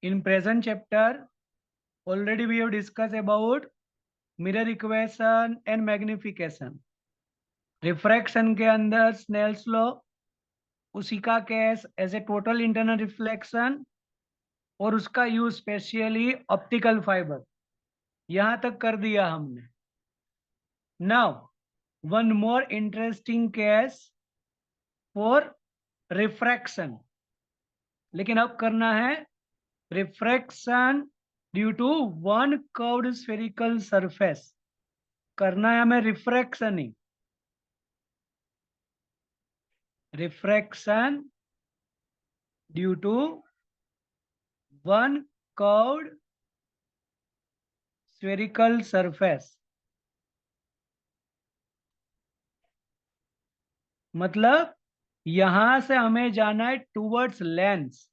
In present chapter, already we have discussed about mirror equation and magnification. Refraction के अंदर Snell's law, उसी का case as a total internal reflection और उसका use specially optical fibre, यहां तक कर दिया हमने. Now one more interesting case for refraction, लेकिन अब करना है refraction due to one curved spherical surface. करना है हमें रिफ्रैक्शन ही, refraction due to one curved spherical surface. मतलब यहां से हमें जाना है टूवर्ड्स लेंस.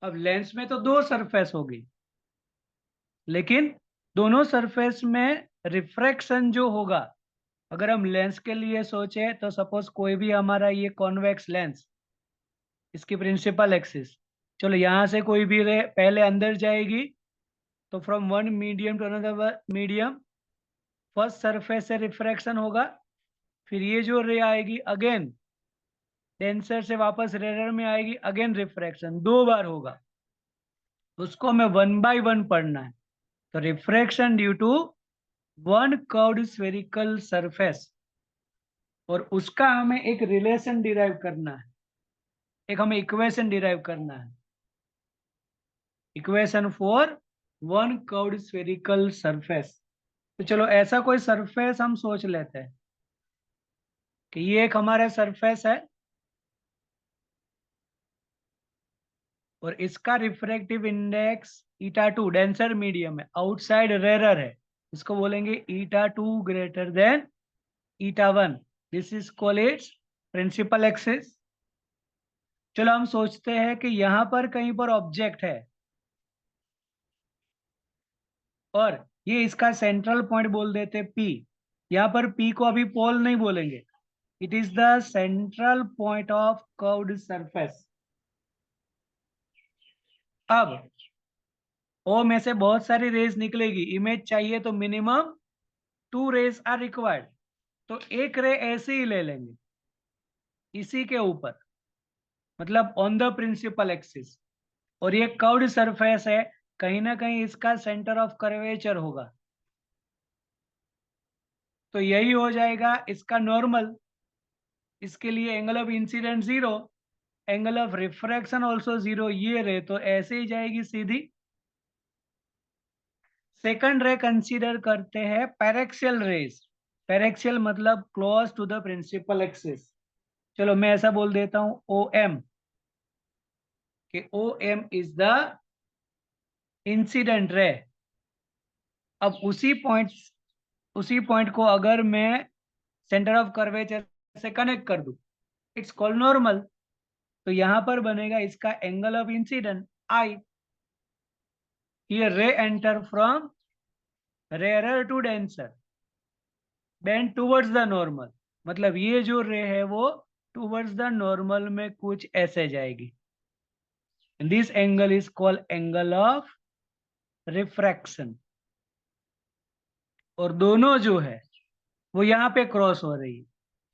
अब लेंस में तो दो सरफेस होगी, लेकिन दोनों सरफेस में रिफ्रैक्शन जो होगा, अगर हम लेंस के लिए सोचे तो सपोज कोई भी हमारा ये कॉन्वेक्स लेंस, इसकी प्रिंसिपल एक्सिस, चलो यहां से कोई भी रे पहले अंदर जाएगी, तो from one medium to another medium first surface से रिफ्रैक्शन होगा. फिर ये जो रे आएगी अगेन डेंसर से वापस रेयर में आएगी, अगेन रिफ्रैक्शन दो बार होगा. उसको हमें वन बाय वन पढ़ना है. तो refraction due to one curved spherical surface, और उसका हमें एक रिलेशन डिराइव करना है, एक हमें इक्वेशन डिराइव करना है. Equation for one curved spherical surface. तो चलो ऐसा कोई सरफेस हम सोच लेते हैं कि ये एक हमारा सरफेस है और इसका refractive index eta 2 denser medium है, आउटसाइड रेरर है, इसको बोलेंगे eta 2 greater than eta 1. This is called its principal axis. चलो हम सोचते हैं कि यहां पर कहीं पर ऑब्जेक्ट है और ये इसका सेंट्रल पॉइंट बोल देते P. यहां पर P को अभी पोल नहीं बोलेंगे, it is the central point of curved surface. अब O में से बहुत सारी रेज निकलेगी, इमेज चाहिए तो मिनिमम 2 रेज आर रिक्वायर्ड. तो एक रे ऐसे ही ले लेंगे इसी के ऊपर, मतलब ऑन द प्रिंसिपल एक्सिस, और ये कर्व्ड सरफेस है, कहीं ना कहीं इसका सेंटर ऑफ कर्वेचर होगा, तो यही हो जाएगा इसका नॉर्मल. इसके लिए angle of incident 0, angle of refraction also 0. ये रे तो ऐसे ही जाएगी सीधी. सेकंड रे कंसीडर करते हैं पैरेक्सियल रेज. पैरेक्सियल मतलब close to the principal axis. चलो मैं ऐसा बोल देता हूं ओ एम, कि O M is the incident ray. अब उसी पॉइंट को अगर मैं सेंटर ऑफ कर्वेचर से कनेक्ट कर दूं, इट्स कॉल्ड नॉर्मल. तो यहां पर बनेगा इसका angle of incident I. Here ray enter from rarer to denser, bend towards the normal. मतलब ये जो रे है वो टूवर्ड्स द नॉर्मल में कुछ ऐसे जाएगी. This angle is called angle of refraction. और दोनों जो है वो यहाँ पे क्रॉस हो रही है.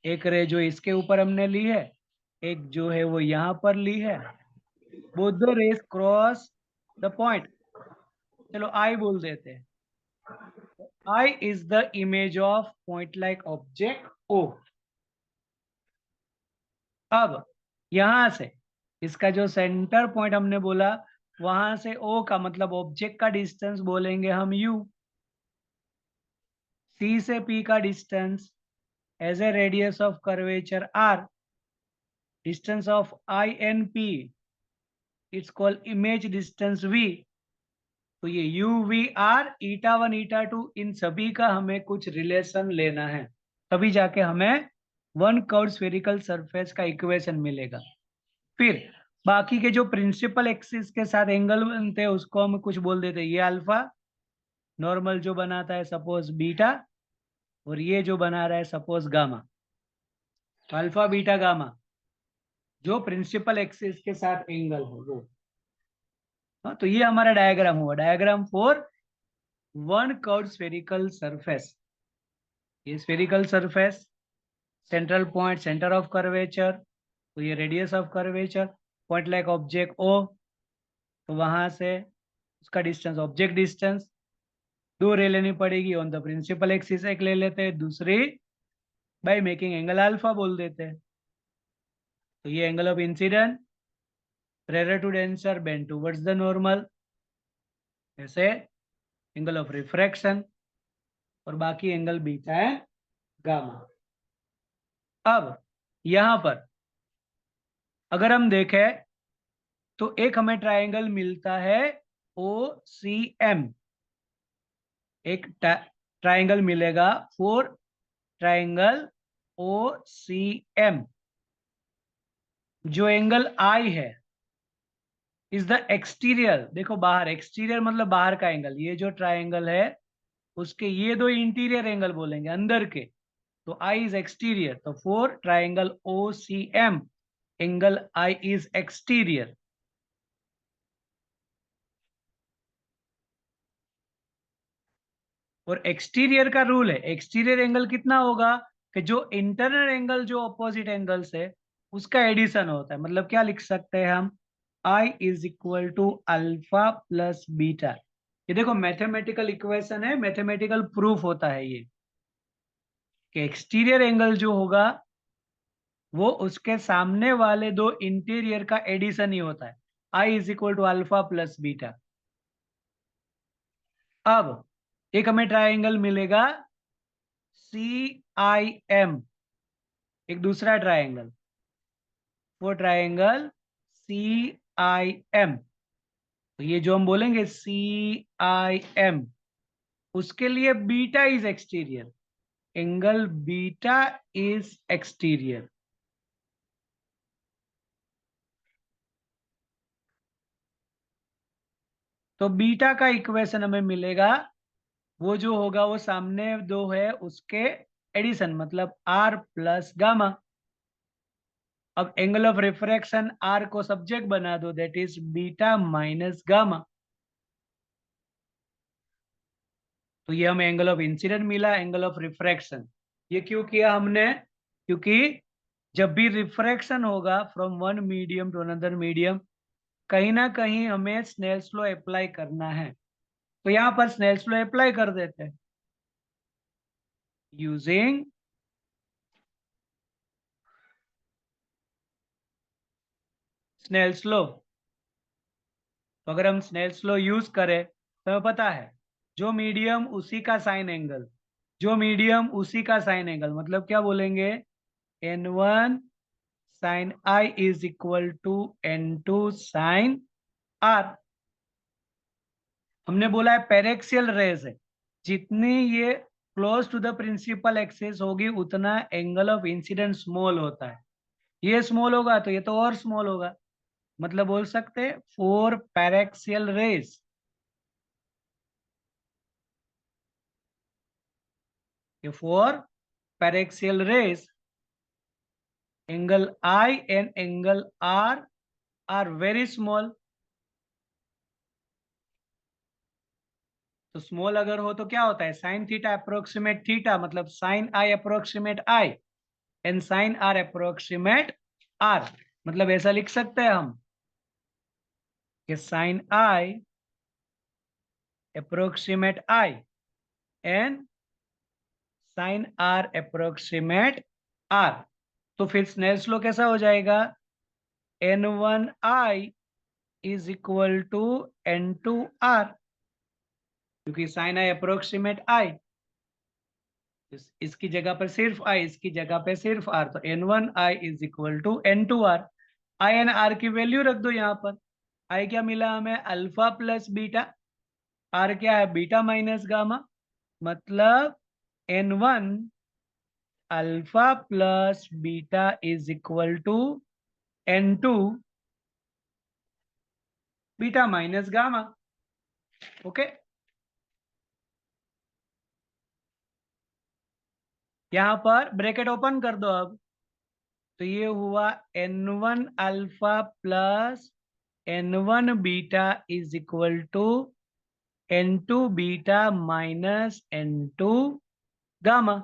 एक रे जो इसके ऊपर हमने ली है, एक जो है वो यहाँ पर ली है. Both the rays cross the point. चलो आई बोल देते हैं. I is the image of point like object O. अब यहां से इसका जो सेंटर पॉइंट हमने बोला, वहां से ओ का मतलब ऑब्जेक्ट का डिस्टेंस बोलेंगे हम u. सी से p का distance as a radius of curvature r, distance of i and p, it's called image distance v. तो ये u v r ईटा 1 ईटा 2 इन सभी का हमें कुछ रिलेशन लेना है, तभी जाके हमें वन कर्व्ड स्फेरिकल सरफेस का इक्वेशन मिलेगा. फिर बाकी के जो प्रिंसिपल एक्सिस के साथ एंगल बनते हैं उसको हम कुछ बोल देते हैं. ये अल्फा नॉर्मल जो बनाता है सपोज बीटा, और ये जो बना रहा है suppose gamma. Alpha beta gamma जो प्रिंसिपल एक्सिस के साथ एंगल है वो. हाँ, तो ये हमारा डायग्राम हुआ, diagram for one curved spherical surface. ये spherical surface, central point centre of curvature, तो ये radius of curvature, point like object O, तो वहां से उसका डिस्टेंस ऑब्जेक्ट डिस्टेंस, दो रे लेनी पड़ेगी ऑन द प्रिंसिपल एक्सिस, एक ले लेते हैं, दूसरी बाय मेकिंग एंगल अल्फा बोल देते हैं। तो ये angle of incident, rare to denser, bend towards the normal, ऐसे एंगल ऑफ रिफ्रैक्शन, और बाकी एंगल बीटा है गामा। अब यहां पर अगर हम देखें तो एक हमें ट्रायंगल मिलता है ओ सी एम, एक ट्रायंगल मिलेगा for triangle O C M. जो एंगल आई है इज द एक्सटीरियर, देखो बाहर, एक्सटीरियर मतलब बाहर का एंगल, ये जो ट्रायंगल है उसके ये दो इंटीरियर एंगल बोलेंगे अंदर के, तो आई इज एक्सटीरियर, तो for triangle O C M angle I is exterior. और एक्सटीरियर का रूल है, एक्सटीरियर एंगल कितना होगा कि जो इंटरनल एंगल जो अपोजिट एंगल्स है उसका एडिशन होता है। मतलब क्या लिख सकते हैं हम, I is equal to alpha plus beta. ये देखो मैथमेटिकल इक्वेशन है, मैथमेटिकल प्रूफ होता है ये, कि एक्सटीरियर एंगल जो होगा वो उसके सामने वाले दो इंटीरियर का एडिशन ही होता है। I is equal to alpha plus beta. अब एक हमें ट्रायंगल मिलेगा सी आई एम, एक दूसरा ट्रायंगल, वो ट्रायंगल सी आई एम। तो ये जो हम बोलेंगे सी आई एम, उसके लिए beta is exterior, angle beta is exterior. तो बीटा का इक्वेशन हमें मिलेगा, वो जो होगा वो सामने दो है उसके एडिशन, मतलब आर प्लस गामा। अब एंगल ऑफ रिफ्रैक्शन आर को सब्जेक्ट बना दो, that is beta minus gamma. तो ये हमें एंगल ऑफ इंसिडेंट मिला, एंगल ऑफ रिफ्रैक्शन। ये क्यों किया हमने, क्योंकि जब भी रिफ्रैक्शन होगा from one medium to another medium, कहीं ना कहीं हमें स्नेल्स लॉ अप्लाई करना है। तो यहाँ पर स्नेल्स लॉ अप्लाई कर देते हैं यूजिंग स्नेल्स लॉ। तो अगर हम स्नेल्स लॉ यूज करें तो हमें पता है जो मीडियम उसी का साइन एंगल, जो मीडियम उसी का साइन एंगल, मतलब क्या बोलेंगे, N one sine I is equal to N two sine R. हमने बोला है पेरेक्सियल रेज है, जितनी ये close to the principal axis होगी उतना एंगल ऑफ इंसिडेंट स्मॉल होता है। ये स्मॉल होगा तो ये तो और स्मॉल होगा, मतलब बोल सकते हैं फोर पेरेक्सियल रेज, ये for paraxial rays, angle I and angle R very small. तो स्मॉल अगर हो तो क्या होता है, साइन थीटा अप्रोक्सीमेट थीटा, मतलब sine I approximate I and sine R approximate R. मतलब ऐसा लिख सकते हैं हम कि sine I approximate I and sine R approximate R. तो फिर स्नेल्स लॉ कैसा हो जाएगा, N one I is equal to N two are, क्योंकि साइन आई अप्रोक्सीमेट आई, इसकी जगह पर सिर्फ आई, इसकी जगह पे सिर्फ आर, तो N one I is equal to N two R. I and R की वैल्यू रख दो यहाँ पर, आई क्या मिला हमें, अल्फा प्लस बीटा, आर क्या है, बीटा माइनस गामा, मतलब N one alpha plus beta is equal to N two beta minus gamma. Okay, यहाँ पर ब्रैकेट ओपन कर दो अब, तो ये हुआ N one alpha plus N1 beta is equal to N2 beta minus N2 gamma.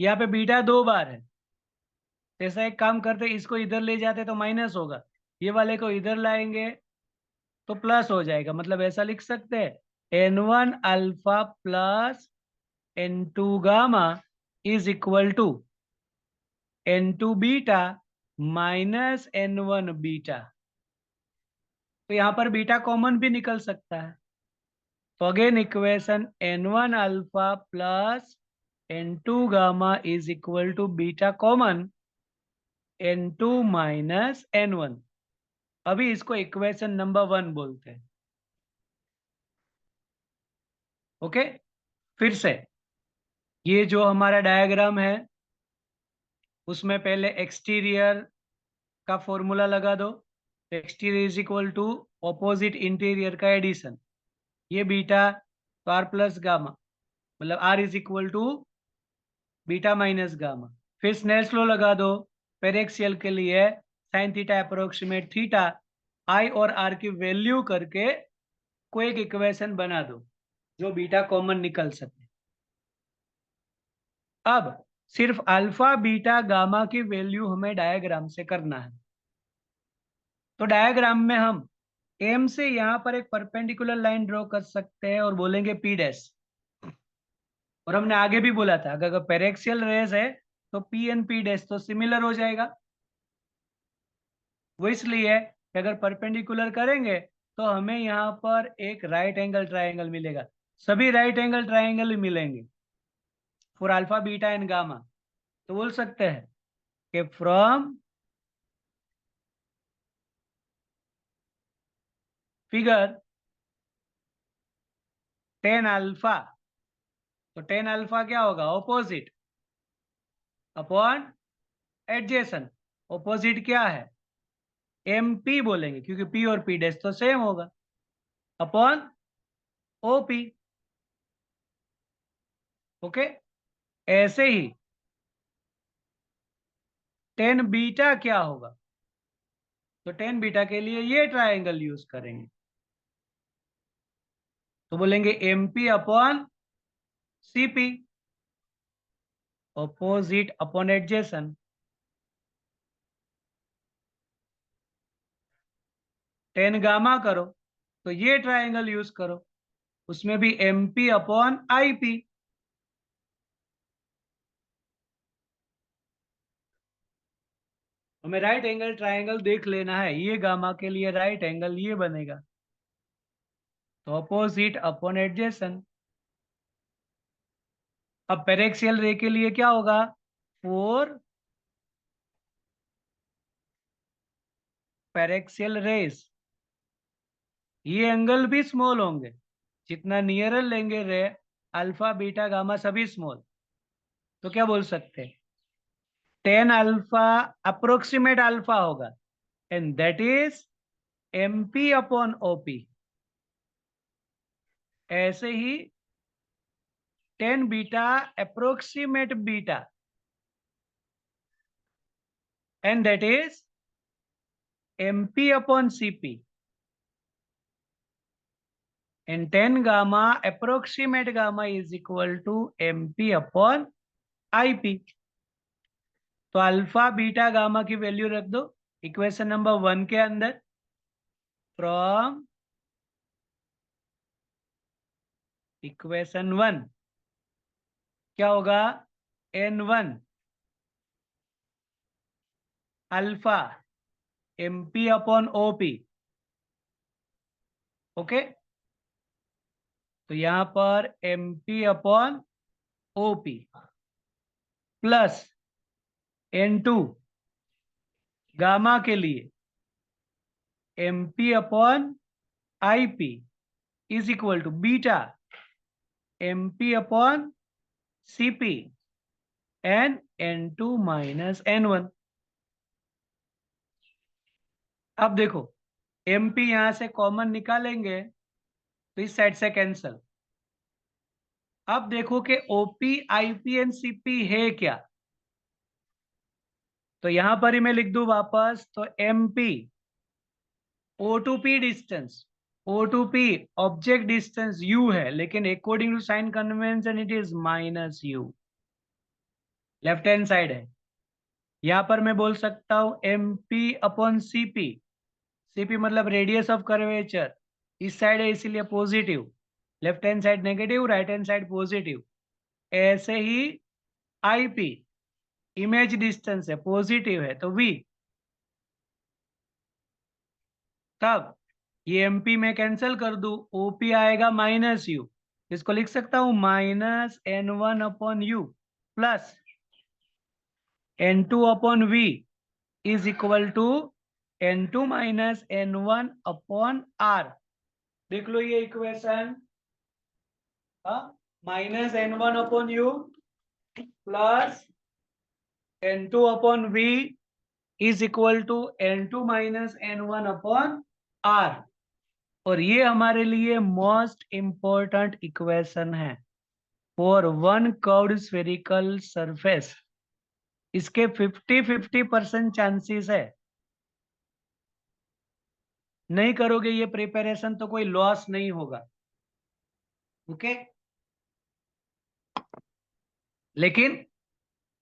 यहाँ पे बीटा 2 बार है, जैसा एक काम करते इसको इधर ले जाते तो माइनस होगा, ये वाले को इधर लाएंगे तो प्लस हो जाएगा। मतलब ऐसा लिख सकते हैं N1 alpha plus N2 gamma is equal to N2 beta minus N1 beta. तो यहाँ पर बीटा कॉमन भी निकल सकता है। तो again equation N1 alpha plus N2 gamma is equal to beta common N2 minus N1। अभी इसको इक्वेशन नंबर 1 बोलते हैं। ओके, फिर से ये जो हमारा डायग्राम है उसमें पहले एक्सटीरियर का फॉर्मूला लगा दो। Exterior is equal to opposite interior का एडिशन। ये बीटा तो आर प्लस गामा, मतलब R is equal to beta minus gamma. फिर स्नेल्स लॉ लगा दो पेरेक्सियल के लिए, sine theta approximate theta, I और आर की वैल्यू करके कोई एक इक्वेशन बना दो जो बीटा कॉमन निकल सके। अब सिर्फ अल्फा बीटा गामा की वैल्यू हमें डायग्राम से करना है। तो डायग्राम में हम एम से यहां पर एक परपेंडिकुलर लाइन ड्रॉ कर सकते हैं और बोलेंगे पी डैश। और हमने आगे भी बोला था अगर पेरेक्सियल रेस है तो पी एन पी डैश तो सिमिलर हो जाएगा। वो इसलिए कि अगर परपेंडिकुलर करेंगे तो हमें यहाँ पर एक राइट एंगल ट्राइंगल मिलेगा। सभी राइट एंगल ट्राइंगल ही मिलेंगे for alpha beta and gamma. तो बोल सकते हैं कि फ्रॉम फिगर टेन अल्फा, तो टेन अल्फा क्या होगा, ऑपोजिट अपॉन एडजेसेंट। ऑपोजिट क्या है, एम पी बोलेंगे क्योंकि पी और पी डैश तो सेम होगा, अपॉन ओपी। ओके, ऐसे ही टेन बीटा क्या होगा, तो टेन बीटा के लिए ये ट्राइंगल यूज करेंगे, तो बोलेंगे M P upon C P, opposite upon adjacent. Tan gamma करो तो ये ट्राइंगल यूज करो, उसमें भी M P upon I P. हमें राइट एंगल ट्राइंगल देख लेना है, ये गामा के लिए राइट एंगल ये बनेगा, तो अपोजिट अपॉन एडजेसेंट। अब पेरेक्सियल रे के लिए क्या होगा, फोर पेरेक्सियल रेस, ये एंगल भी स्मॉल होंगे, जितना नियरर लेंगे रे अल्फा बीटा गामा सभी स्मॉल। तो क्या बोल सकते हैं, टेन अल्फा अप्रोक्सीमेट अल्फा होगा and that is M P upon OP. ऐसे ही tan beta approximate beta and that is M P upon C P, and 10 gamma approximate gamma is equal to mp upon ip। तो alpha beta gamma की value रख दो equation number 1 के अंदर। From equation 1 क्या होगा, n1 alpha mp upon OP. Okay, तो यहां पर mp upon OP plus n2 gamma के लिए mp upon ip is equal to beta mp upon cp and n2 minus n1। अब देखो mp यहां से कॉमन निकालेंगे तो इस साइड से कैंसल। अब देखो कि ओपी आईपी एंड सीपी है क्या, तो यहां पर ही मैं लिख दूं वापस, तो M P O to P distance, O to P object distance U है, लेकिन according to sign convention it is minus U, left hand side है। यहां पर मैं बोल सकता हूं M P upon CP, CP मतलब रेडियस ऑफ कर्वेचर, इस साइड है इसीलिए positive, left hand side negative, right hand side positive. ऐसे ही आईपी इमेज डिस्टेंस है, पॉजिटिव है तो वी, तब ये एमपी में कैंसिल कर दूं, ओपी आएगा माइनस यू, इसको लिख सकता हूं minus N one upon U plus N two upon V is equal to N two minus N one upon R. देख लो ये equation, minus N one upon U plus N two upon V is equal to N two minus N one upon R. और ये हमारे लिए most important equation है for one curved spherical surface. इसके 50-50% chances है, नहीं करोगे ये प्रिपरेशन तो कोई लॉस नहीं होगा, ओके। लेकिन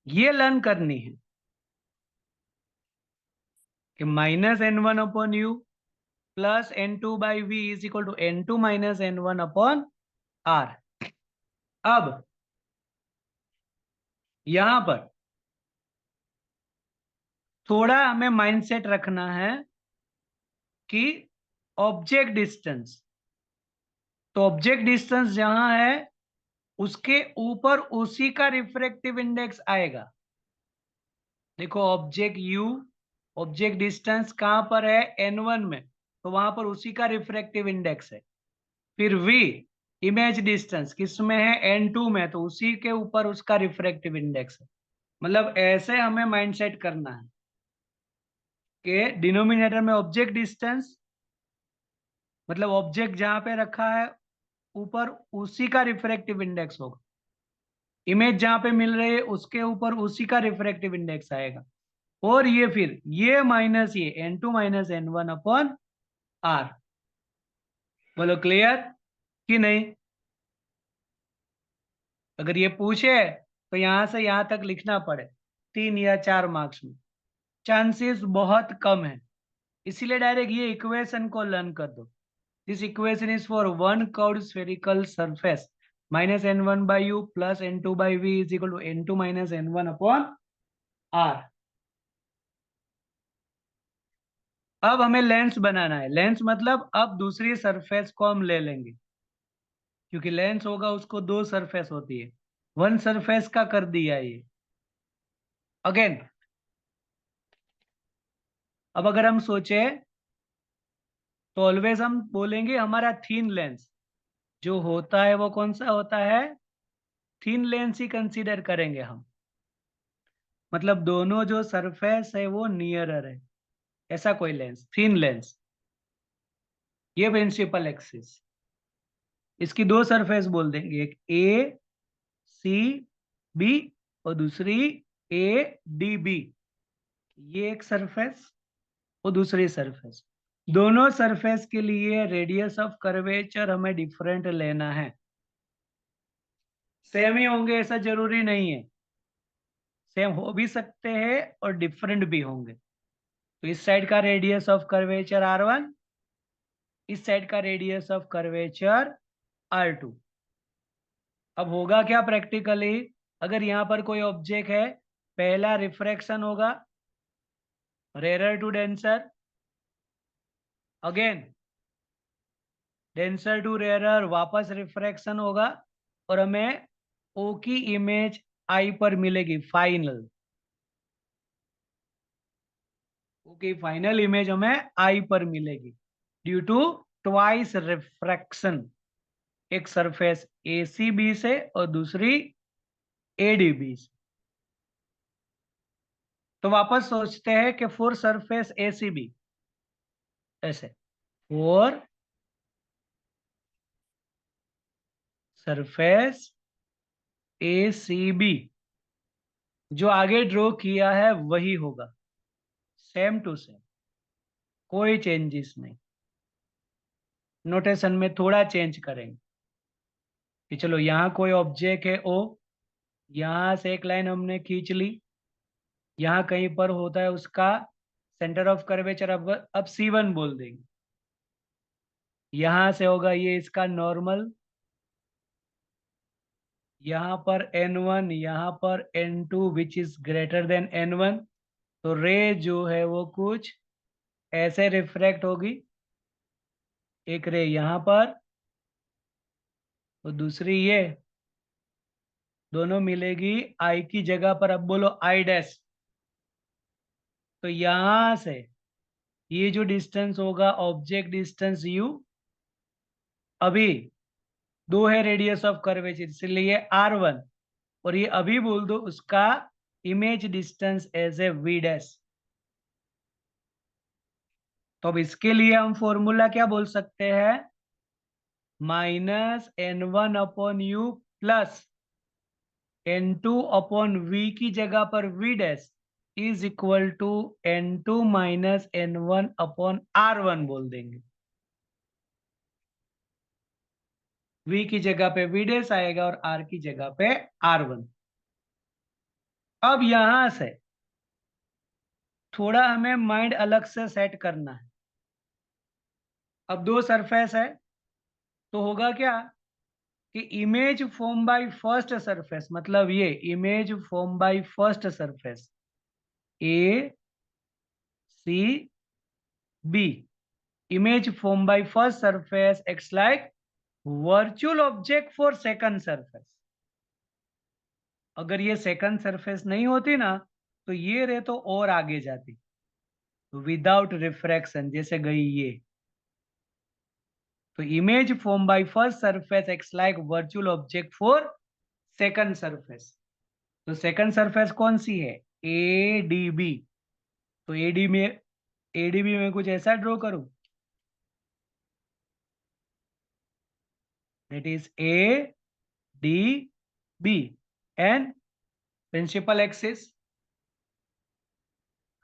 ये लर्न करनी है कि minus N one upon U plus N two by V is equal to N two minus N one upon R. अब यहां पर थोड़ा हमें माइंडसेट रखना है कि ऑब्जेक्ट डिस्टेंस, तो ऑब्जेक्ट डिस्टेंस जहां है उसके ऊपर उसी का रिफ्रैक्टिव इंडेक्स आएगा। देखो ऑब्जेक्ट यू, ऑब्जेक्ट डिस्टेंस कहां पर है, n1 में, तो वहां पर उसी का रिफ्रैक्टिव इंडेक्स है। फिर v इमेज डिस्टेंस किस में है, n2 में, तो उसी के ऊपर उसका रिफ्रैक्टिव इंडेक्स है। मतलब ऐसे हमें माइंडसेट करना है कि डिनोमिनेटर में ऑब्जेक्ट डिस्टेंस मतलब ऑब्जेक्ट जहां पे रखा है ऊपर उसी का रिफ्रैक्टिव इंडेक्स होगा, इमेज जहां पे मिल रही है उसके ऊपर उसी का रिफ्रैक्टिव इंडेक्स आएगा। और ये फिर ये माइनस ये N two minus N one upon R. बोलो क्लियर कि नहीं? अगर ये पूछे तो यहां से यहां तक लिखना पड़े 3 या 4 मार्क्स में, चांसेस बहुत कम है, इसीलिए डायरेक्ट ये इक्वेशन को लर्न कर दो। This equation is for one curved spherical surface, minus N one by U plus N two by V is equal to N two minus N one upon R. अब हमें lens बनाना है, lens मतलब अब दूसरी surface को हम ले लेंगे, क्योंकि लेंस होगा उसको दो सरफेस होती है, वन सरफेस का कर दिया ये। अगेन अब अगर हम सोचे तो ऑलवेज हम बोलेंगे हमारा थीन लेंस जो होता है वो कौन सा होता है, थीन लेंस ही कंसीडर करेंगे हम। मतलब दोनों जो सरफेस है वो नियरर है, ऐसा कोई लेंस, थीन लेंस। ये प्रिंसिपल एक्सिस, इसकी दो सरफेस बोल देंगे, एक ए सी बी और दूसरी ए डी बी। ये एक सरफेस और दूसरी सरफेस, दोनों सरफेस के लिए रेडियस ऑफ कर्वेचर हमें डिफरेंट लेना है। सेम ही होंगे ऐसा जरूरी नहीं है, सेम हो भी सकते हैं और डिफरेंट भी होंगे। तो इस साइड का रेडियस ऑफ कर्वेचर R1, इस साइड का रेडियस ऑफ कर्वेचर R2। अब होगा क्या प्रैक्टिकली, अगर यहाँ पर कोई ऑब्जेक्ट है, पहला रिफ्रैक्शन होगा rare to denser, again denser to rare, वापस रिफ्रैक्शन होगा और हमें ओ की इमेज आई पर मिलेगी फाइनल, ओ की फाइनल इमेज हमें आई पर मिलेगी ड्यू टू ट्वाइस रिफ्रैक्शन, एक सरफेस ACB से और दूसरी ADB से। तो वापस सोचते हैं कि फोर सरफेस ACB, ऐसे फोर सरफेस ACB जो आगे ड्रॉ किया है वही होगा, सेम टू सेम, कोई चेंजेस नहीं। नोटेशन में थोड़ा चेंज करेंगे कि चलो यहाँ कोई ऑब्जेक्ट है ओ, यहाँ से एक लाइन हमने खींच ली, यहाँ कहीं पर होता है उसका सेंटर ऑफ कर्वेचर, अब C1 बोल देंगे। यहाँ से होगा ये इसका नॉर्मल, यहाँ पर N1, यहाँ पर N2 which is greater than N1। तो रे जो है वो कुछ ऐसे रिफ्रैक्ट होगी, एक रे यहाँ पर और दूसरी ये, दोनों मिलेगी आई की जगह पर। अब बोलो आई डैश। तो यहां से ये जो डिस्टेंस होगा ऑब्जेक्ट डिस्टेंस यू, अभी दो है रेडियस ऑफ कर्वेचर इसलिए R1, और ये अभी बोल दो उसका image distance as a V dash. तो अब इसके लिए हम फॉर्मूला क्या बोल सकते हैं, -N1 upon U plus N2 upon V की जगह पर V dash is equal to N2 minus N1 upon R1 बोल देंगे। V की जगह पे V डैश आएगा और R की जगह पे R1। अब यहां से थोड़ा हमें माइंड अलग से सेट करना है। अब दो सरफेस है तो होगा क्या कि image form by first surface, मतलब ये image form by first surface A C B, image formed by first surface acts like virtual object for second surface। अगर ये सेकंड सरफेस नहीं होती ना तो ये रे तो और आगे जाती, विदाउट रिफ्रैक्शन जैसे गई ये। तो image form by first surface acts like virtual object for second surface. तो सेकंड सरफेस कौन सी है, ए डी बी। तो एडीबी में कुछ ऐसा ड्रॉ करूं, that is A D B and principal axis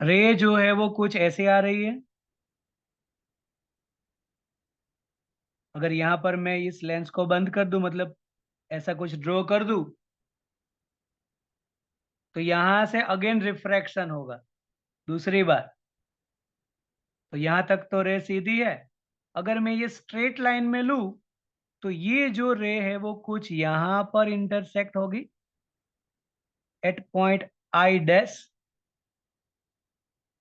ray जो है वो कुछ ऐसे आ रही है। अगर यहां पर मैं इस लेंस को बंद कर दूं, मतलब ऐसा कुछ ड्रॉ कर दूं, तो यहां से अगेन रिफ्रैक्शन होगा दूसरी बार। तो यहां तक तो रे सीधी है। अगर मैं ये स्ट्रेट लाइन में लूं तो ये जो रे है वो कुछ यहां पर इंटरसेक्ट होगी एट पॉइंट आई डैश,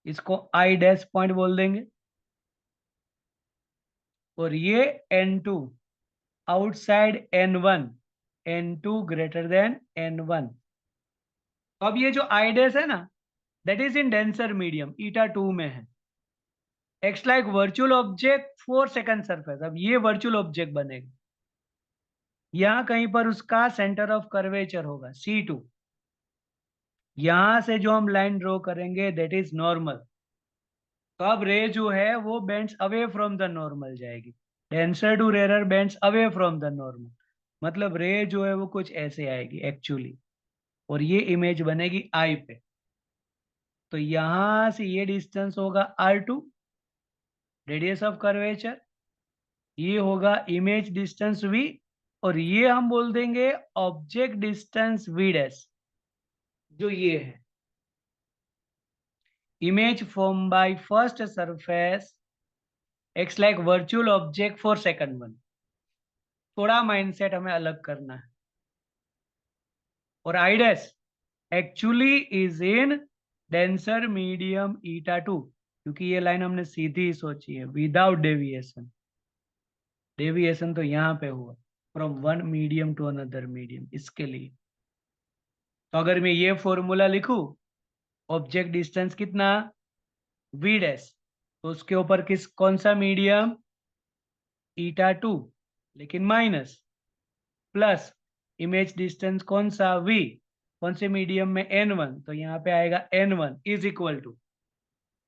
इसको आई डैश पॉइंट बोल देंगे। और ये N2 outside N1, N2 greater than N1। अब ये जो आई डैश है ना, that is in denser medium eta 2 में है, acts like virtual object for second surface. अब ये वर्चुअल ऑब्जेक्ट बनेगा, यहां कहीं पर उसका सेंटर ऑफ कर्वेचर होगा C2। यहां से जो हम लाइन ड्रॉ करेंगे दैट इज नॉर्मल। तो अब रे जो है वो bends away from the normal जाएगी, denser to rare bends away from the normal, मतलब रे जो है वो कुछ ऐसे आएगी एक्चुअली। और ये इमेज बनेगी आई पे। तो यहां से ये डिस्टेंस होगा R2, रेडियस ऑफ कर्वेचर, ये होगा इमेज डिस्टेंस V, और ये हम बोल देंगे ऑब्जेक्ट डिस्टेंस V डैश, जो ये है image form by first surface acts like virtual object for second one. थोड़ा माइंडसेट हमें अलग करना है। और I dash actually is in denser medium eta 2, क्योंकि ये लाइन हमने सीधी सोची है विदाउट डेविएशन। डेविएशन तो यहाँ पे हुआ from one medium to another medium, इसके लिए। तो अगर मैं ये फॉर्मूला लिखूं, ऑब्जेक्ट डिस्टेंस कितना वी डैश, तो उसके ऊपर किस कौन सा मीडियम ईटा 2, लेकिन माइनस, प्लस इमेज डिस्टेंस कौन सा V, कौन से मीडियम में N1, तो यहाँ पे आएगा N1 इज इक्वल टू,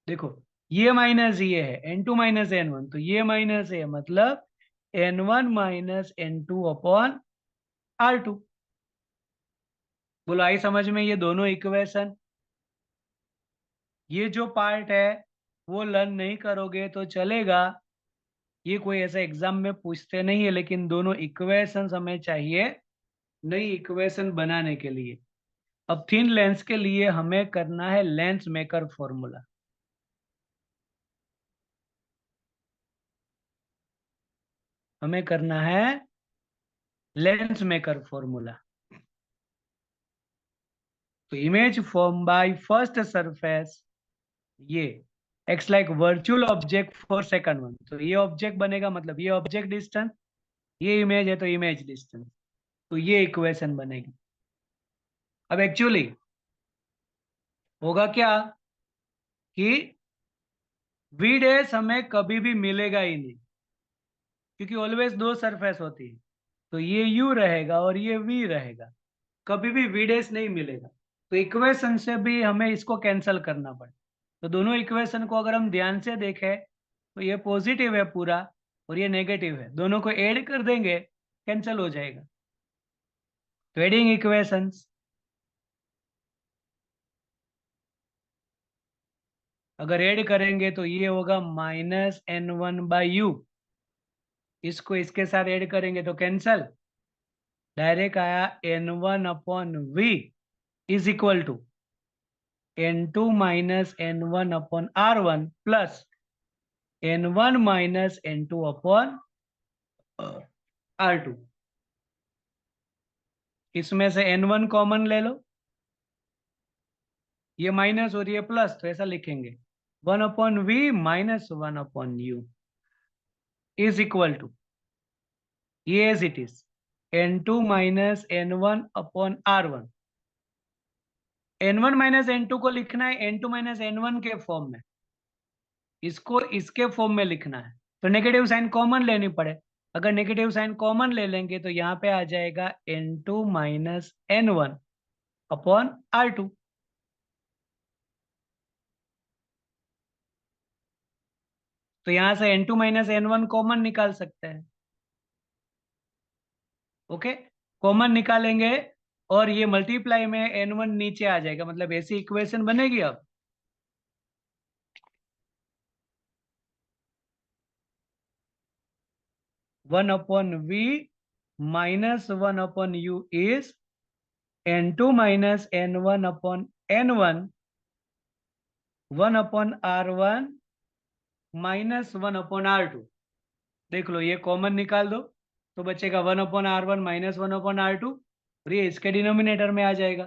देखो ये माइनस ये है N2 माइनस N1, तो ये माइनस है मतलब N1 minus N2 upon R2। बोलो आई समझ में ये दोनों इक्वेशन? ये जो पार्ट है वो लर्न नहीं करोगे तो चलेगा, ये कोई ऐसा एग्जाम में पूछते नहीं है, लेकिन दोनों इक्वेशंस हमें चाहिए नई इक्वेशन बनाने के लिए। अब थिन लेंस के लिए हमें करना है लेंस मेकर फॉर्मूला। हमें करना है लेंस मेकर फॉर्मूला। तो image form by first surface, ये acts like virtual object for second one, तो ये ऑब्जेक्ट बनेगा, मतलब ये ऑब्जेक्ट डिस्टेंस, ये इमेज है तो इमेज डिस्टेंस, तो ये इक्वेशन बनेगी। अब एक्चुअली होगा क्या कि वी डैश हमें कभी भी मिलेगा ही नहीं, क्योंकि ऑलवेज दो सरफेस होती है, तो ये यू रहेगा और ये वी रहेगा, कभी भी वी डैश नहीं मिलेगा। तो इक्वेशन से भी हमें इसको कैंसिल करना पड़े। तो दोनों इक्वेशन को अगर हम ध्यान से देखें तो ये पॉजिटिव है पूरा और ये नेगेटिव है, दोनों को ऐड कर देंगे कैंसिल हो जाएगा। तो एडिंग इक्वेशंस, अगर ऐड करेंगे तो ये होगा -n1/u, इसको इसके साथ ऐड करेंगे तो कैंसल, डायरेक्ट आया n1/v is equal to n2 minus n1/r1 plus n1 minus n2/r2। इसमें से n1 कॉमन ले लो, ये माइनस और ये प्लस, तो ऐसा लिखेंगे 1/v minus 1/u is equal to, ये as it is, n2 minus n1/r1। n1 minus n2 को लिखना है n2 माइनस n1 के फॉर्म में, इसको इसके फॉर्म में लिखना है, तो नेगेटिव साइन कॉमन लेनी पड़े। अगर नेगेटिव साइन कॉमन ले लेंगे तो यहाँ पे आ जाएगा n2 माइनस n1/r2। तो यहाँ से n2 माइनस n1 कॉमन निकाल सकते हैं। ओके, कॉमन निकालेंगे और ये मल्टीप्लाई में n1 नीचे आ जाएगा, मतलब ऐसी इक्वेशन बनेगी। अब 1/v minus 1/u is n2 minus n1/n1 1/r1 minus 1/r2। देख लो ये कॉमन निकाल दो तो बचेगा 1/r1 माइनस 1/r2 और ये इसके डिनोमिनेटर में आ जाएगा।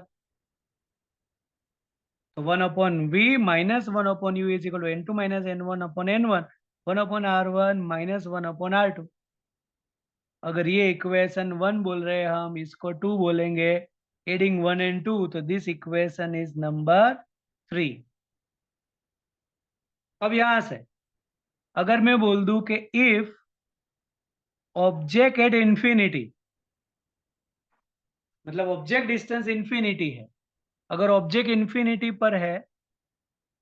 तो 1/v minus 1/u is equal to n2 minus n1/n1 1/r1 minus 1/r2। अगर ये इक्वेशन 1 बोल रहे हैं हम, इसको 2 बोलेंगे, एडिंग 1 एंड 2, तो दिस इक्वेशन इज नंबर 3। अब यहां से अगर मैं बोल दूं कि इफ ऑब्जेक्ट एट इंफिनिटी, मतलब ऑब्जेक्ट डिस्टेंस इंफिनिटी है, अगर ऑब्जेक्ट इंफिनिटी पर है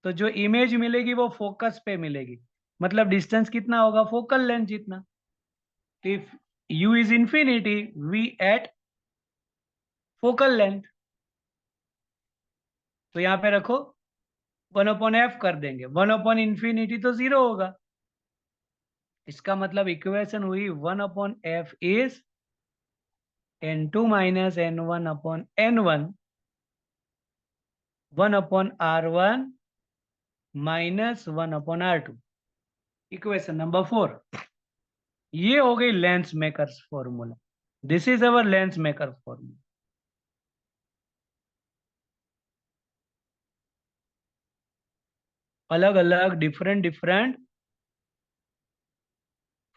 तो जो इमेज मिलेगी वो फोकस पे मिलेगी, मतलब डिस्टेंस कितना होगा, फोकल लेंथ जितना। If u is infinity, v at focal length, तो यहाँ पे रखो 1/f कर देंगे, 1/इंफिनिटी तो 0 होगा, इसका मतलब इक्वेशन हुई 1/f is n2 minus n1/n1 1/r1 minus 1/r2। Equation number 4, ये हो गई lens makers formula. This is our lens maker formula. अलग अलग डिफरेंट डिफरेंट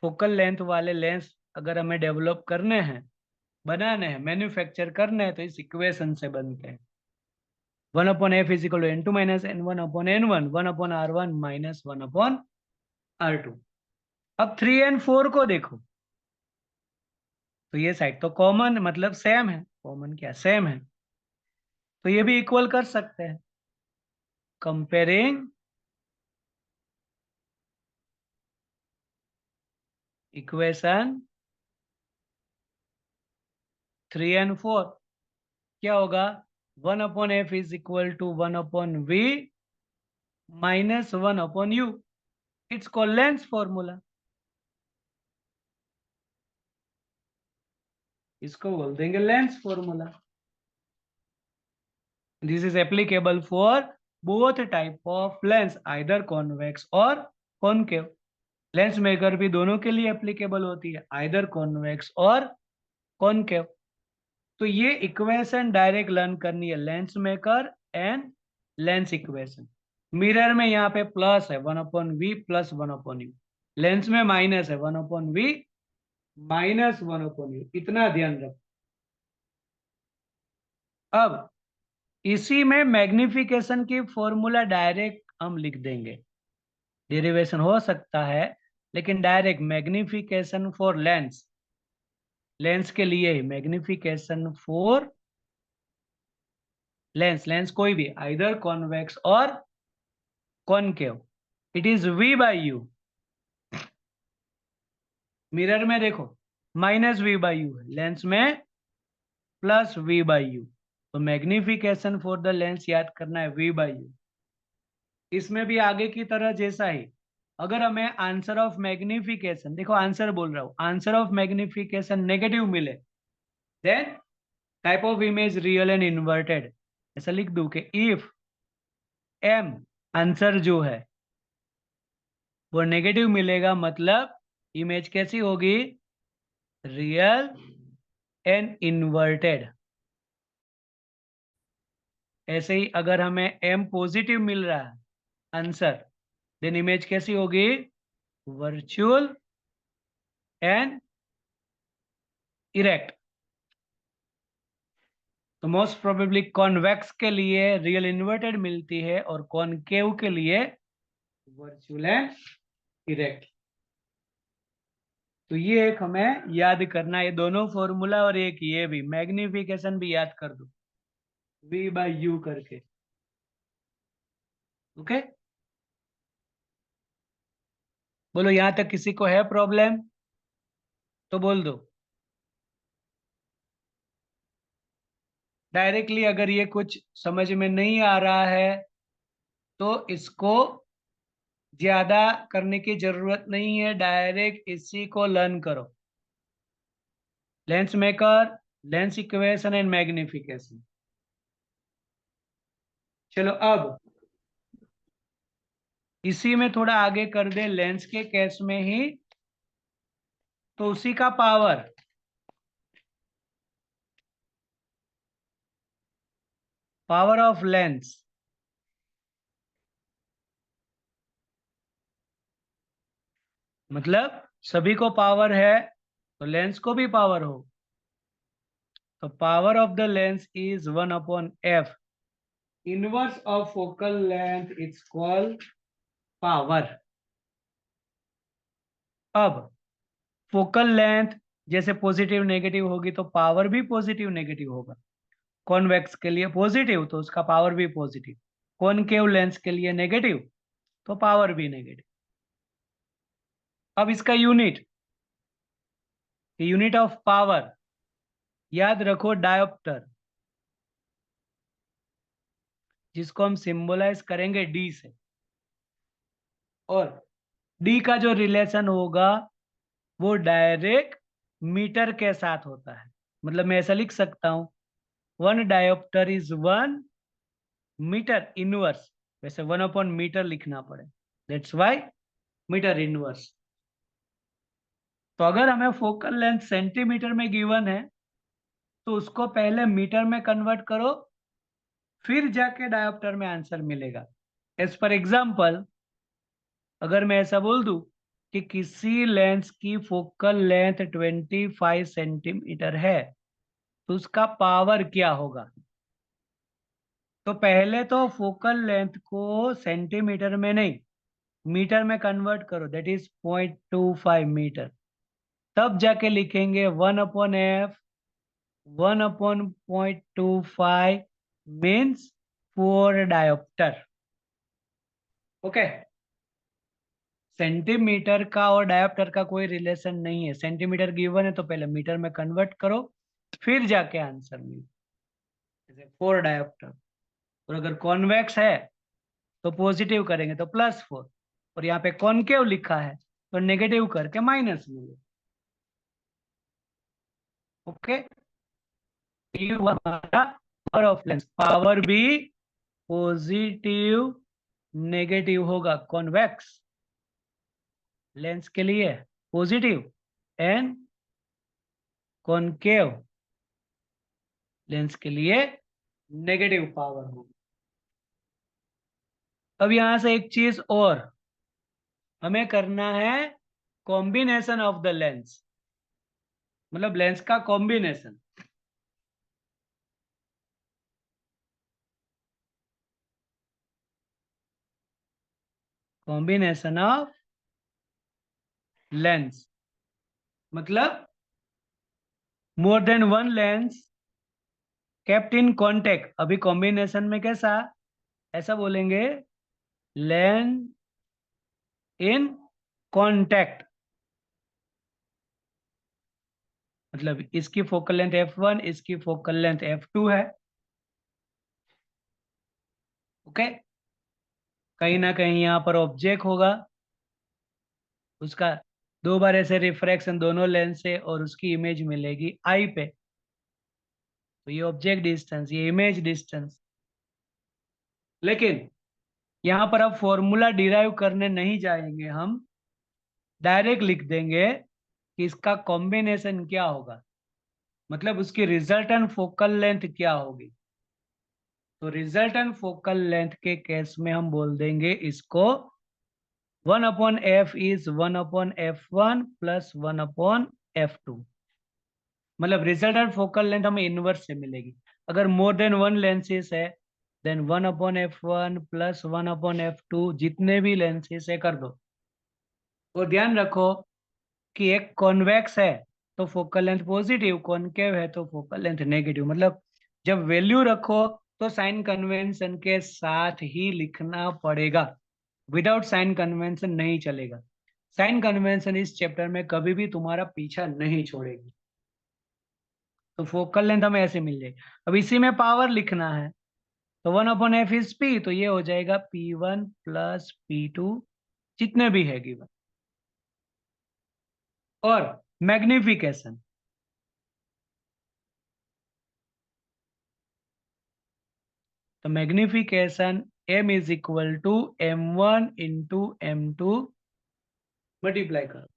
फोकल लेंथ वाले लेंस अगर हमें डेवलप करने हैं, बनाने हैं, मैन्युफैक्चर करने हैं, तो इस इक्वेशन से बनते हैं। 1/f is equal to n2 minus n1/n1 1/r1 minus 1/r2। अब 3 एंड 4 को देखो, तो ये साइड तो कॉमन, मतलब सेम है, कॉमन क्या सेम है, तो ये भी इक्वल कर सकते हैं। कंपेयरिंग इक्वेशन 3 एंड 4 क्या होगा, 1/f is equal to 1/v minus 1/u. It's called Lenz formula. इसको बोल देंगे lens formula. This is applicable for both type of lens, either convex or concave. Lens maker भी दोनों के लिए एप्लीकेबल होती है, आइदर कॉन्वेक्स और कॉनकेव. तो ये इक्वेशन डायरेक्ट लर्न करनी है, lens maker and lens equation. Mirror में यहाँ पे प्लस है 1/v प्लस 1/u, लेंस में माइनस है 1/v माइनस 1/u. इतना ध्यान रखो. अब इसी में मैग्निफिकेशन की फॉर्मूला डायरेक्ट हम लिख देंगे. डेरिवेशन हो सकता है, लेकिन direct magnification for Lenz, lens के लिए ही मैग्निफिकेशन फॉर लेंस, लेंस कोई भी आइदर कॉन्वेक्स और concave, it is v/u. Mirror में देखो माइनस v/u है, लेंस में प्लस v/u. तो मैग्निफिकेशन फॉर द लेंस याद करना है v/u. इसमें भी आगे की तरह जैसा ही, अगर हमें आंसर ऑफ मैग्निफिकेशन, देखो आंसर बोल रहा हूं, आंसर ऑफ मैग्निफिकेशन नेगेटिव मिले, then type of image real and inverted. ऐसा लिख दूं कि इफ m आंसर जो है वो नेगेटिव मिलेगा, मतलब इमेज कैसी होगी, रियल एंड इन्वर्टेड. ऐसे ही अगर हमें m पॉजिटिव मिल रहा है आंसर, देन इमेज कैसी होगी, वर्चुअल एंड इरेक्ट. तो मोस्ट प्रोबेबली कॉन्वेक्स के लिए रियल इन्वर्टेड मिलती है और कॉनकेव के लिए वर्चुअल एंड इरेक्ट. तो ये एक हमें याद करना है, ये दोनों फॉर्मूला और एक ये भी मैग्निफिकेशन भी याद कर दो v/u करके. ओके, बोलो यहां तक किसी को है प्रॉब्लम तो बोल दो. डायरेक्टली अगर ये कुछ समझ में नहीं आ रहा है तो इसको ज्यादा करने की जरूरत नहीं है, डायरेक्ट इसी को लर्न करो. Lens maker, lens equation and magnification. चलो अब इसी में थोड़ा आगे कर दे, लेंस के केस में ही. तो उसी का पावर, पावर ऑफ लेंस, मतलब सभी को पावर है तो लेंस को भी पावर हो. तो power of the lens is 1/f. Inverse of focal length is called power. अब फोकल लेंथ जैसे पॉजिटिव नेगेटिव होगी तो पावर भी पॉजिटिव नेगेटिव होगा. कॉन्वेक्स के लिए पॉजिटिव तो उसका पावर भी पॉजिटिव, कॉनकेव लेंस के लिए नेगेटिव तो पावर भी नेगेटिव. अब इसका यूनिट, यूनिट ऑफ पावर याद रखो, डायोप्टर, जिसको हम सिंबलाइज करेंगे डी से. और डी का जो रिलेशन होगा वो डायरेक्ट मीटर के साथ होता है. मतलब मैं ऐसा लिख सकता हूं, 1 डायोप्टर इज 1 मीटर इनवर्स. वैसे 1/मीटर लिखना पड़े, दैट्स वाई मीटर इनवर्स. तो अगर हमें फोकल लेंथ सेंटीमीटर में गिवन है तो उसको पहले मीटर में कन्वर्ट करो, फिर जाके डायोप्टर में आंसर मिलेगा. एज पर एग्जाम्पल, अगर मैं ऐसा बोल दूं कि किसी लेंस की फोकल लेंथ 25 सेंटीमीटर है तो उसका पावर क्या होगा. तो पहले तो फोकल लेंथ को सेंटीमीटर में नहीं, मीटर में कन्वर्ट करो, दैट इज 0.25 मीटर. तब जाके लिखेंगे 1/f 1/0.25 means 4 dioptre. Okay, centimetre का और डायोप्टर का कोई रिलेशन नहीं है. सेंटीमीटर गिवन है तो पहले मीटर में कन्वर्ट करो, फिर जाके आंसर मिले. जैसे 4 डायोप्टर, और अगर कॉन्वेक्स है तो पॉजिटिव करेंगे तो +4, और यहाँ पे कॉनकेव लिखा है तो नेगेटिव करके माइनस मिले। ओके, ये हुआ हमारा पावर ऑफ लेंस। पावर भी पॉजिटिव नेगेटिव होगा कॉन्वेक्स लेंस के लिए पॉजिटिव, एंड कॉनकेव लेंस के लिए नेगेटिव पावर होगी। अब यहां से एक चीज और हमें करना है, कॉम्बिनेशन ऑफ द लेंस, मतलब लेंस का कॉम्बिनेशन। कॉम्बिनेशन ऑफ लेंस मतलब more than one lens kept in contact. अभी कॉम्बिनेशन में कैसा, ऐसा बोलेंगे, लेंस इन कॉन्टेक्ट, मतलब इसकी फोकल लेंथ f1, इसकी फोकल लेंथ f2 है। ओके, कहीं ना कहीं यहाँ पर ऑब्जेक्ट होगा, उसका दो बार ऐसे रिफ्रैक्शन दोनों लेंस से, और उसकी इमेज मिलेगी आई पे। तो ये ऑब्जेक्ट डिस्टेंस, ये इमेज डिस्टेंस। लेकिन यहाँ पर अब फॉर्मूला डिराइव करने नहीं जाएंगे, हम डायरेक्ट लिख देंगे कि इसका कॉम्बिनेशन क्या होगा, मतलब उसकी रिजल्टेंट फोकल लेंथ क्या होगी। तो रिजल्टेंट फोकल लेंथ के केस में हम बोल देंगे इसको 1/f is 1/f1 plus 1/f2। मतलब रिजल्टेंट फोकल लेंथ हमें इनवर्स से मिलेगी। अगर मोर देन वन लेंसेस है देन 1/f1 प्लस 1/f2, जितने भी लेंसेस है कर दो। और ध्यान रखो कि एक कॉन्वेक्स है तो फोकल लेंथ पॉजिटिव, कॉनकेव है तो फोकल लेंथ नेगेटिव। मतलब जब वैल्यू रखो तो साइन कन्वेंशन के साथ ही लिखना पड़ेगा, विदाउट साइन कन्वेंशन नहीं चलेगा। साइन कन्वेंशन इस चैप्टर में कभी भी तुम्हारा पीछा नहीं छोड़ेगी। तो फोकल लेंथ हमें ऐसे मिल जाएगी। अब इसी में पावर लिखना है तो 1/f इज पी, तो ये हो जाएगा P1 प्लस P2 जितने भी है गिवन। और मैग्निफिकेशन, तो magnification m is equal to m1 into m2 multiply करो।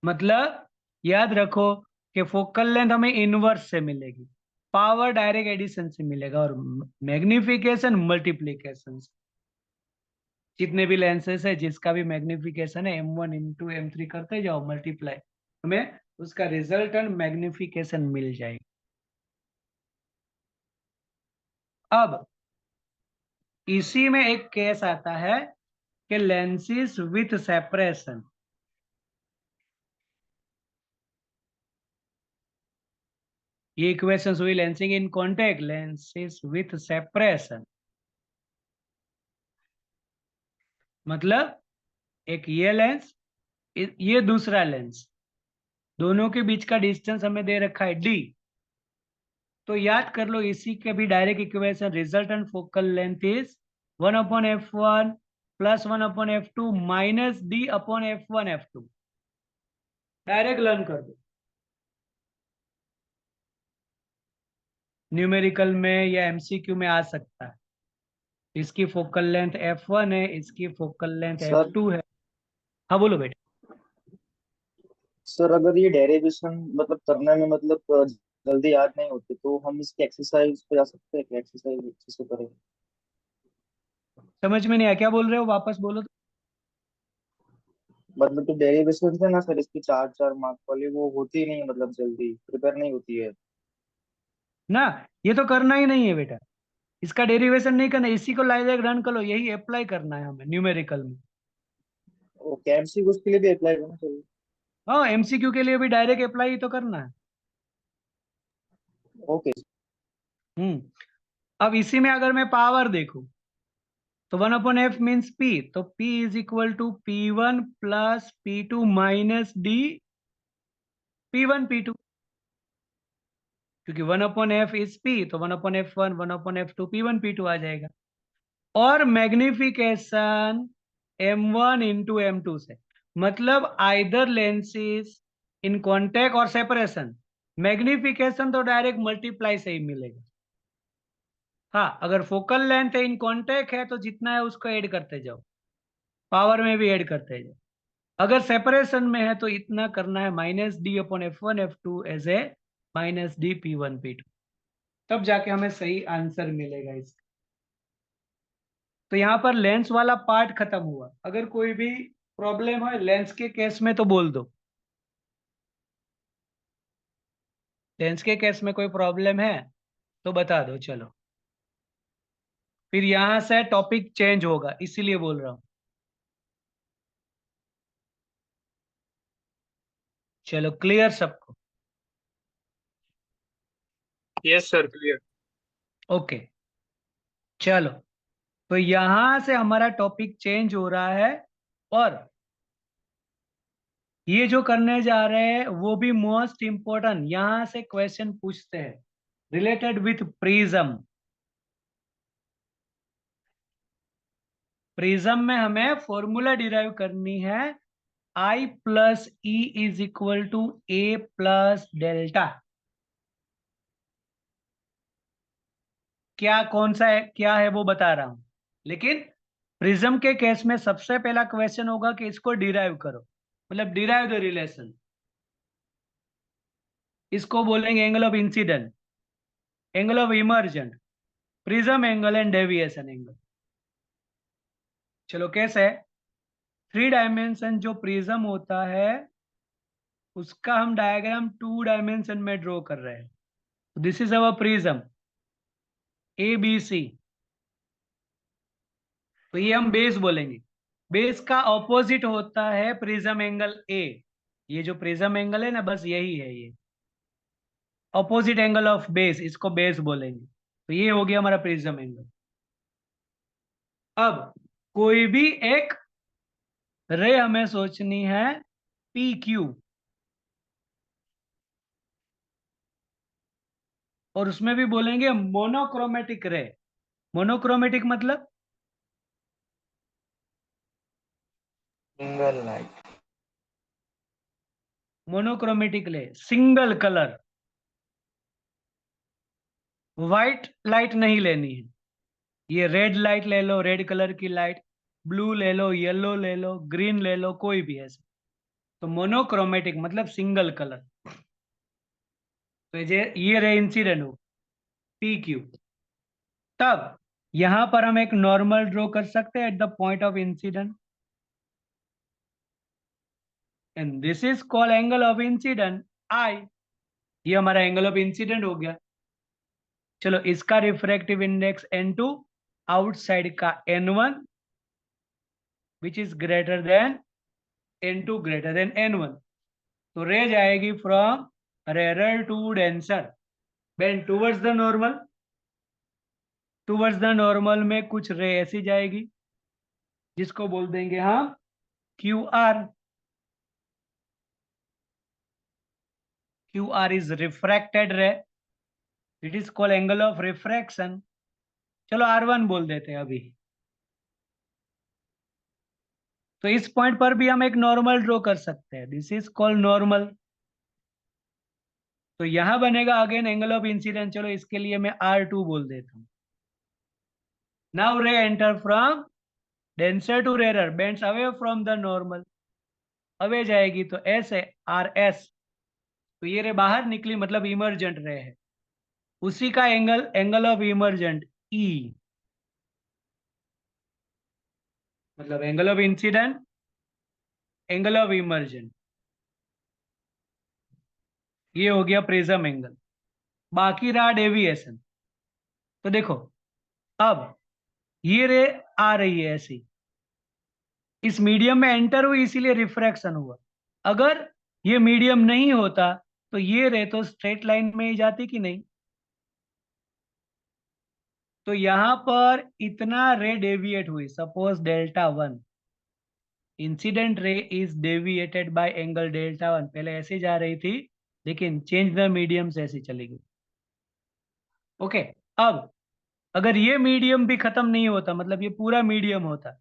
मतलब याद रखो कि फोकल लेंथ हमें इनवर्स से मिलेगी, पावर डायरेक्ट एडिशन से मिलेगा, और मैग्निफिकेशन मल्टीप्लीकेशन से। जितने भी लेंसेस है जिसका भी मैग्निफिकेशन है m1 इंटू m3 करते जाओ मल्टीप्लाई, हमें उसका रिजल्टेंट मैग्निफिकेशन मिल जाएगी। अब इसी में एक केस आता है कि लेंसेस विथ सेपरेशन, ये इक्वेशंस हुई lensing in contact, lenses with separation. मतलब एक ये लेंस, ये दूसरा लेंस, दोनों के बीच का डिस्टेंस हमें दे रखा है d। तो याद कर लो इसी के भी direct equation, resultant focal length is 1/f1 plus 1/f2 minus d/f1/f2। Direct learn कर दो, न्यूमेरिकल में या एमसीक्यू में आ सकता है। इसकी फोकल लेंथ f1 है, इसकी फोकल लेंथ सर f2 है। हाँ बोलो बेटा। सर अगर ये डेरिवेशन मतलब करने में मतलब जल्दी याद नहीं होती तो हम इसकी एक्सरसाइज पे जा सकते हैं कि एक्सरसाइज अच्छे से करें। समझ में नहीं आया, क्या बोल रहे हो, वापस बोलो तो। मतलब जो डेरिवेशन है ना सर, इसकी 4 4 मार्क वाली वो होती नहीं, मतलब जल्दी प्रिपेयर नहीं होती है। ना, ये तो करना ही नहीं है बेटा, इसका डेरिवेशन नहीं करना, इसी को डायरेक्ट रन कर लो, यही अप्लाई करना है हमें न्यूमेरिकल में। वो कैमसी उसके लिए भी अप्लाई करना चाहिए। हाँ, एमसीक्यू के लिए भी डायरेक्ट अप्लाई ही तो करना है। ओके। हम्म। अब इसी में अगर मैं पावर देखूं तो 1/f मीन्स p, तो p is equal to P1 plus P2 minus d P1 P2, क्योंकि 1/f इज p, तो 1/f1, 1/f2, p1 p2 आ जाएगा। और मैग्निफिकेशन m1 इंटू m2 से, मतलब आइदर लेंसेज इन कॉन्टेक्ट और सेपरेशन, मैग्निफिकेशन तो direct multiply से ही मिलेगा। हाँ, अगर फोकल लेंथ इन कॉन्टेक्ट है तो जितना है उसको ऐड करते जाओ, पावर में भी ऐड करते जाओ। अगर सेपरेशन में है तो इतना करना है, -d/f1 f2 as a -d p1 p2, तब जाके हमें सही आंसर मिलेगा इसका। तो यहाँ पर लेंस वाला पार्ट खत्म हुआ। अगर कोई भी प्रॉब्लम है लेंस के केस में तो बोल दो। लेंस के केस में कोई प्रॉब्लम है तो बता दो। चलो, फिर यहां से टॉपिक चेंज होगा, इसीलिए बोल रहा हूं। चलो, क्लियर सबको? Yes sir, clear. ओके, चलो। तो यहां से हमारा टॉपिक चेंज हो रहा है, और ये जो करने जा रहे हैं वो भी मोस्ट इंपॉर्टेंट, यहां से क्वेश्चन पूछते हैं रिलेटेड विथ प्रिज्म। प्रिज्म में हमें फॉर्मूला डिराइव करनी है, I plus E is equal to A plus delta. क्या कौन सा है, क्या है वो बता रहा हूं, लेकिन प्रिज्म के केस में सबसे पहला क्वेश्चन होगा कि इसको डिराइव करो, मतलब डिराइव द रिलेशन। इसको बोलेंगे angle of incident, angle of emergent, prism angle and deviation angle. चलो, कैसे है? 3 डायमेंशन जो प्रिज्म होता है उसका हम डायग्राम 2 डायमेंशन में ड्रॉ कर रहे हैं। This is our prism A B C, तो ये हम बेस बोलेंगे। बेस का ऑपोजिट होता है प्रिज्म एंगल ए। ये जो प्रिज्म एंगल है ना, बस यही है, ये ऑपोजिट एंगल ऑफ बेस, इसको बेस बोलेंगे। तो ये हो गया हमारा प्रिज्म एंगल। अब कोई भी एक रे हमें सोचनी है पी क्यू, और उसमें भी बोलेंगे मोनोक्रोमेटिक रे। मोनोक्रोमेटिक मतलब सिंगल लाइट। मोनोक्रोमेटिक रे, सिंगल कलर। व्हाइट लाइट नहीं लेनी है, ये रेड लाइट ले लो, रेड कलर की लाइट, ब्लू ले लो, येलो ले लो, ग्रीन ले लो, कोई भी ऐसे। तो मोनोक्रोमेटिक मतलब सिंगल कलर। तो ये रे इंसिडेंट हो पी क्यू। तब यहां पर हम एक नॉर्मल ड्रॉ कर सकते हैं at the point of incident, and this is called angle of incident आई। ये हमारा एंगल ऑफ इंसिडेंट हो गया। चलो, इसका रिफ्रैक्टिव इंडेक्स n2, आउटसाइड का n1, which is greater than n2 greater than n1। तो रे जाएगी from rarer to denser, bend towards the normal. Towards the normal में कुछ रे ऐसी जाएगी जिसको बोल देंगे हम Q R. Q R is refracted ray, it is called angle of refraction. चलो, R1 बोल देते हैं अभी। तो इस पॉइंट पर भी हम एक नॉर्मल ड्रॉ कर सकते हैं, दिस इज कॉल्ड नॉर्मल। तो यहां बनेगा अगेन एंगल ऑफ इंसिडेंट। चलो, इसके लिए मैं R2 बोल देता हूं। Now ray enter from denser to rare, bends away from the normal. Away जाएगी तो एस है, RS। तो ये रे बाहर निकली, मतलब इमर्जेंट रे है, उसी का angle, angle of emergent E, मतलब angle of incident, angle of emergent, ये हो गया प्रिज्म एंगल। बाकी रहा डेविएशन। तो देखो, अब ये रे आ रही है ऐसी, इस मीडियम में एंटर हुई, इसीलिए रिफ्रैक्शन हुआ। अगर ये मीडियम नहीं होता तो ये रे तो स्ट्रेट लाइन में ही जाती कि नहीं। तो यहां पर इतना रे डेविएट हुई, suppose Δ1, incident ray is deviated by angle Δ1। पहले ऐसे जा रही थी, लेकिन चेंज द मीडियम से ऐसी चली गई। ओके, अब अगर ये मीडियम भी खत्म नहीं होता, मतलब ये पूरा मीडियम होता,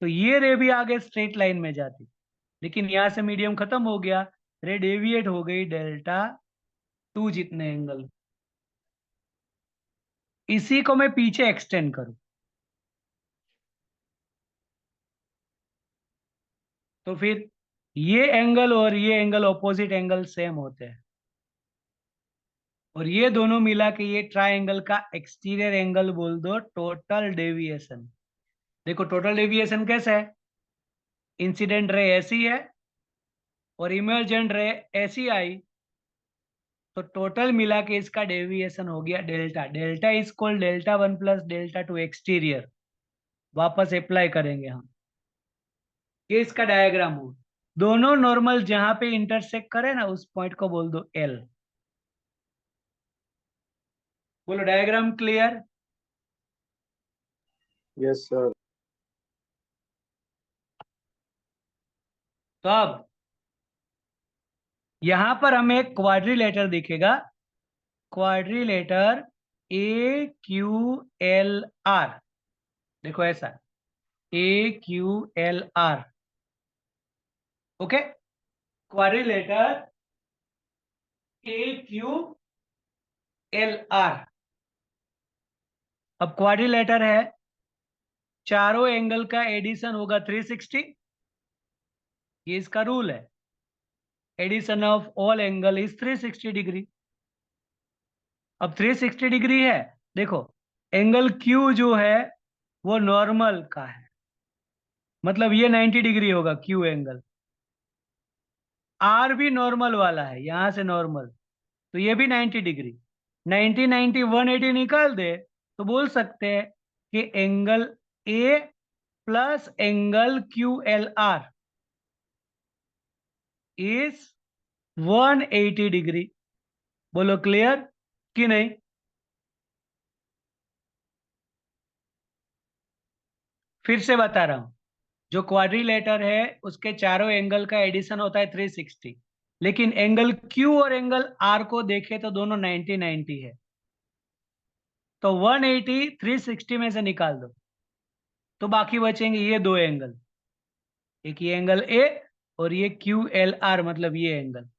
तो ये रे भी आगे स्ट्रेट लाइन में जाती, लेकिन यहां से मीडियम खत्म हो गया, रे डेविएट हो गई डेल्टा 2 जितने एंगल। इसी को मैं पीछे एक्सटेंड करूं तो फिर ये एंगल और ये एंगल ऑपोजिट एंगल सेम होते हैं, और ये दोनों मिला के ये ट्राइंगल का एक्सटीरियर एंगल बोल दो, टोटल डेविएशन। देखो टोटल डेविएशन कैसे है, इंसिडेंट रे ऐसी है और इमर्जेंट रे ऐसी आई, तो टोटल मिला के इसका डेविएशन हो गया delta. Delta is called delta 1 plus delta 2 exterior. वापस अप्लाई करेंगे हम, ये इसका डायग्राम हो, दोनों नॉर्मल जहां पे इंटरसेक्ट करे ना उस पॉइंट को बोल दो एल। बोलो डायग्राम क्लियर? Yes sir. तो अब यहां पर हमें एक क्वाड्रिलेटर दिखेगा, quadrilateral A Q L R. देखो ऐसा, A Q L R, okay, quadrilateral A Q L R. अब क्वाड्रिलेटर है, चारों एंगल का एडिशन होगा 360, ये इसका रूल है, addition of all angle is 360 degree. अब 360 डिग्री है, देखो एंगल Q जो है वो नॉर्मल का है, मतलब ये 90 डिग्री होगा Q एंगल। R भी नॉर्मल वाला है, यहां से नॉर्मल, तो ये भी 90 डिग्री। 90 90 180 निकाल दे तो बोल सकते हैं कि angle A plus angle QLR is 180 degree. बोलो क्लियर कि नहीं? फिर से बता रहा हूं, जो क्वाड्रिलेटर है उसके चारों एंगल का एडिशन होता है 360, लेकिन एंगल Q और एंगल R को देखे तो दोनों 90 90 है, तो 180 360 में से निकाल दो तो बाकी बचेंगे ये दो एंगल, एक ये एंगल A और ये QLR, मतलब ये एंगल,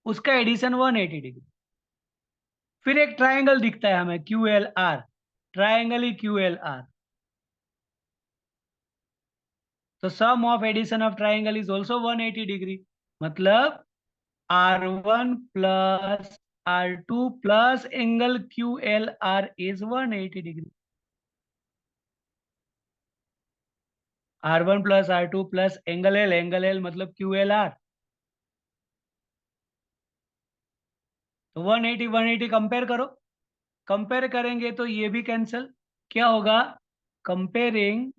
उसका एडिशन 180 डिग्री। फिर एक ट्राइंगल दिखता है हमें QLR, ट्राइंगल ही QLR, तो sum of addition of triangle is also 180 degree, मतलब R1 plus R2 plus angle QLR is 180 degree. R1 plus R2 plus angle L मतलब QLR, तो 180 180 कंपेयर करो, कंपेयर करेंगे तो ये भी कैंसिल, क्या होगा, कंपेयरिंग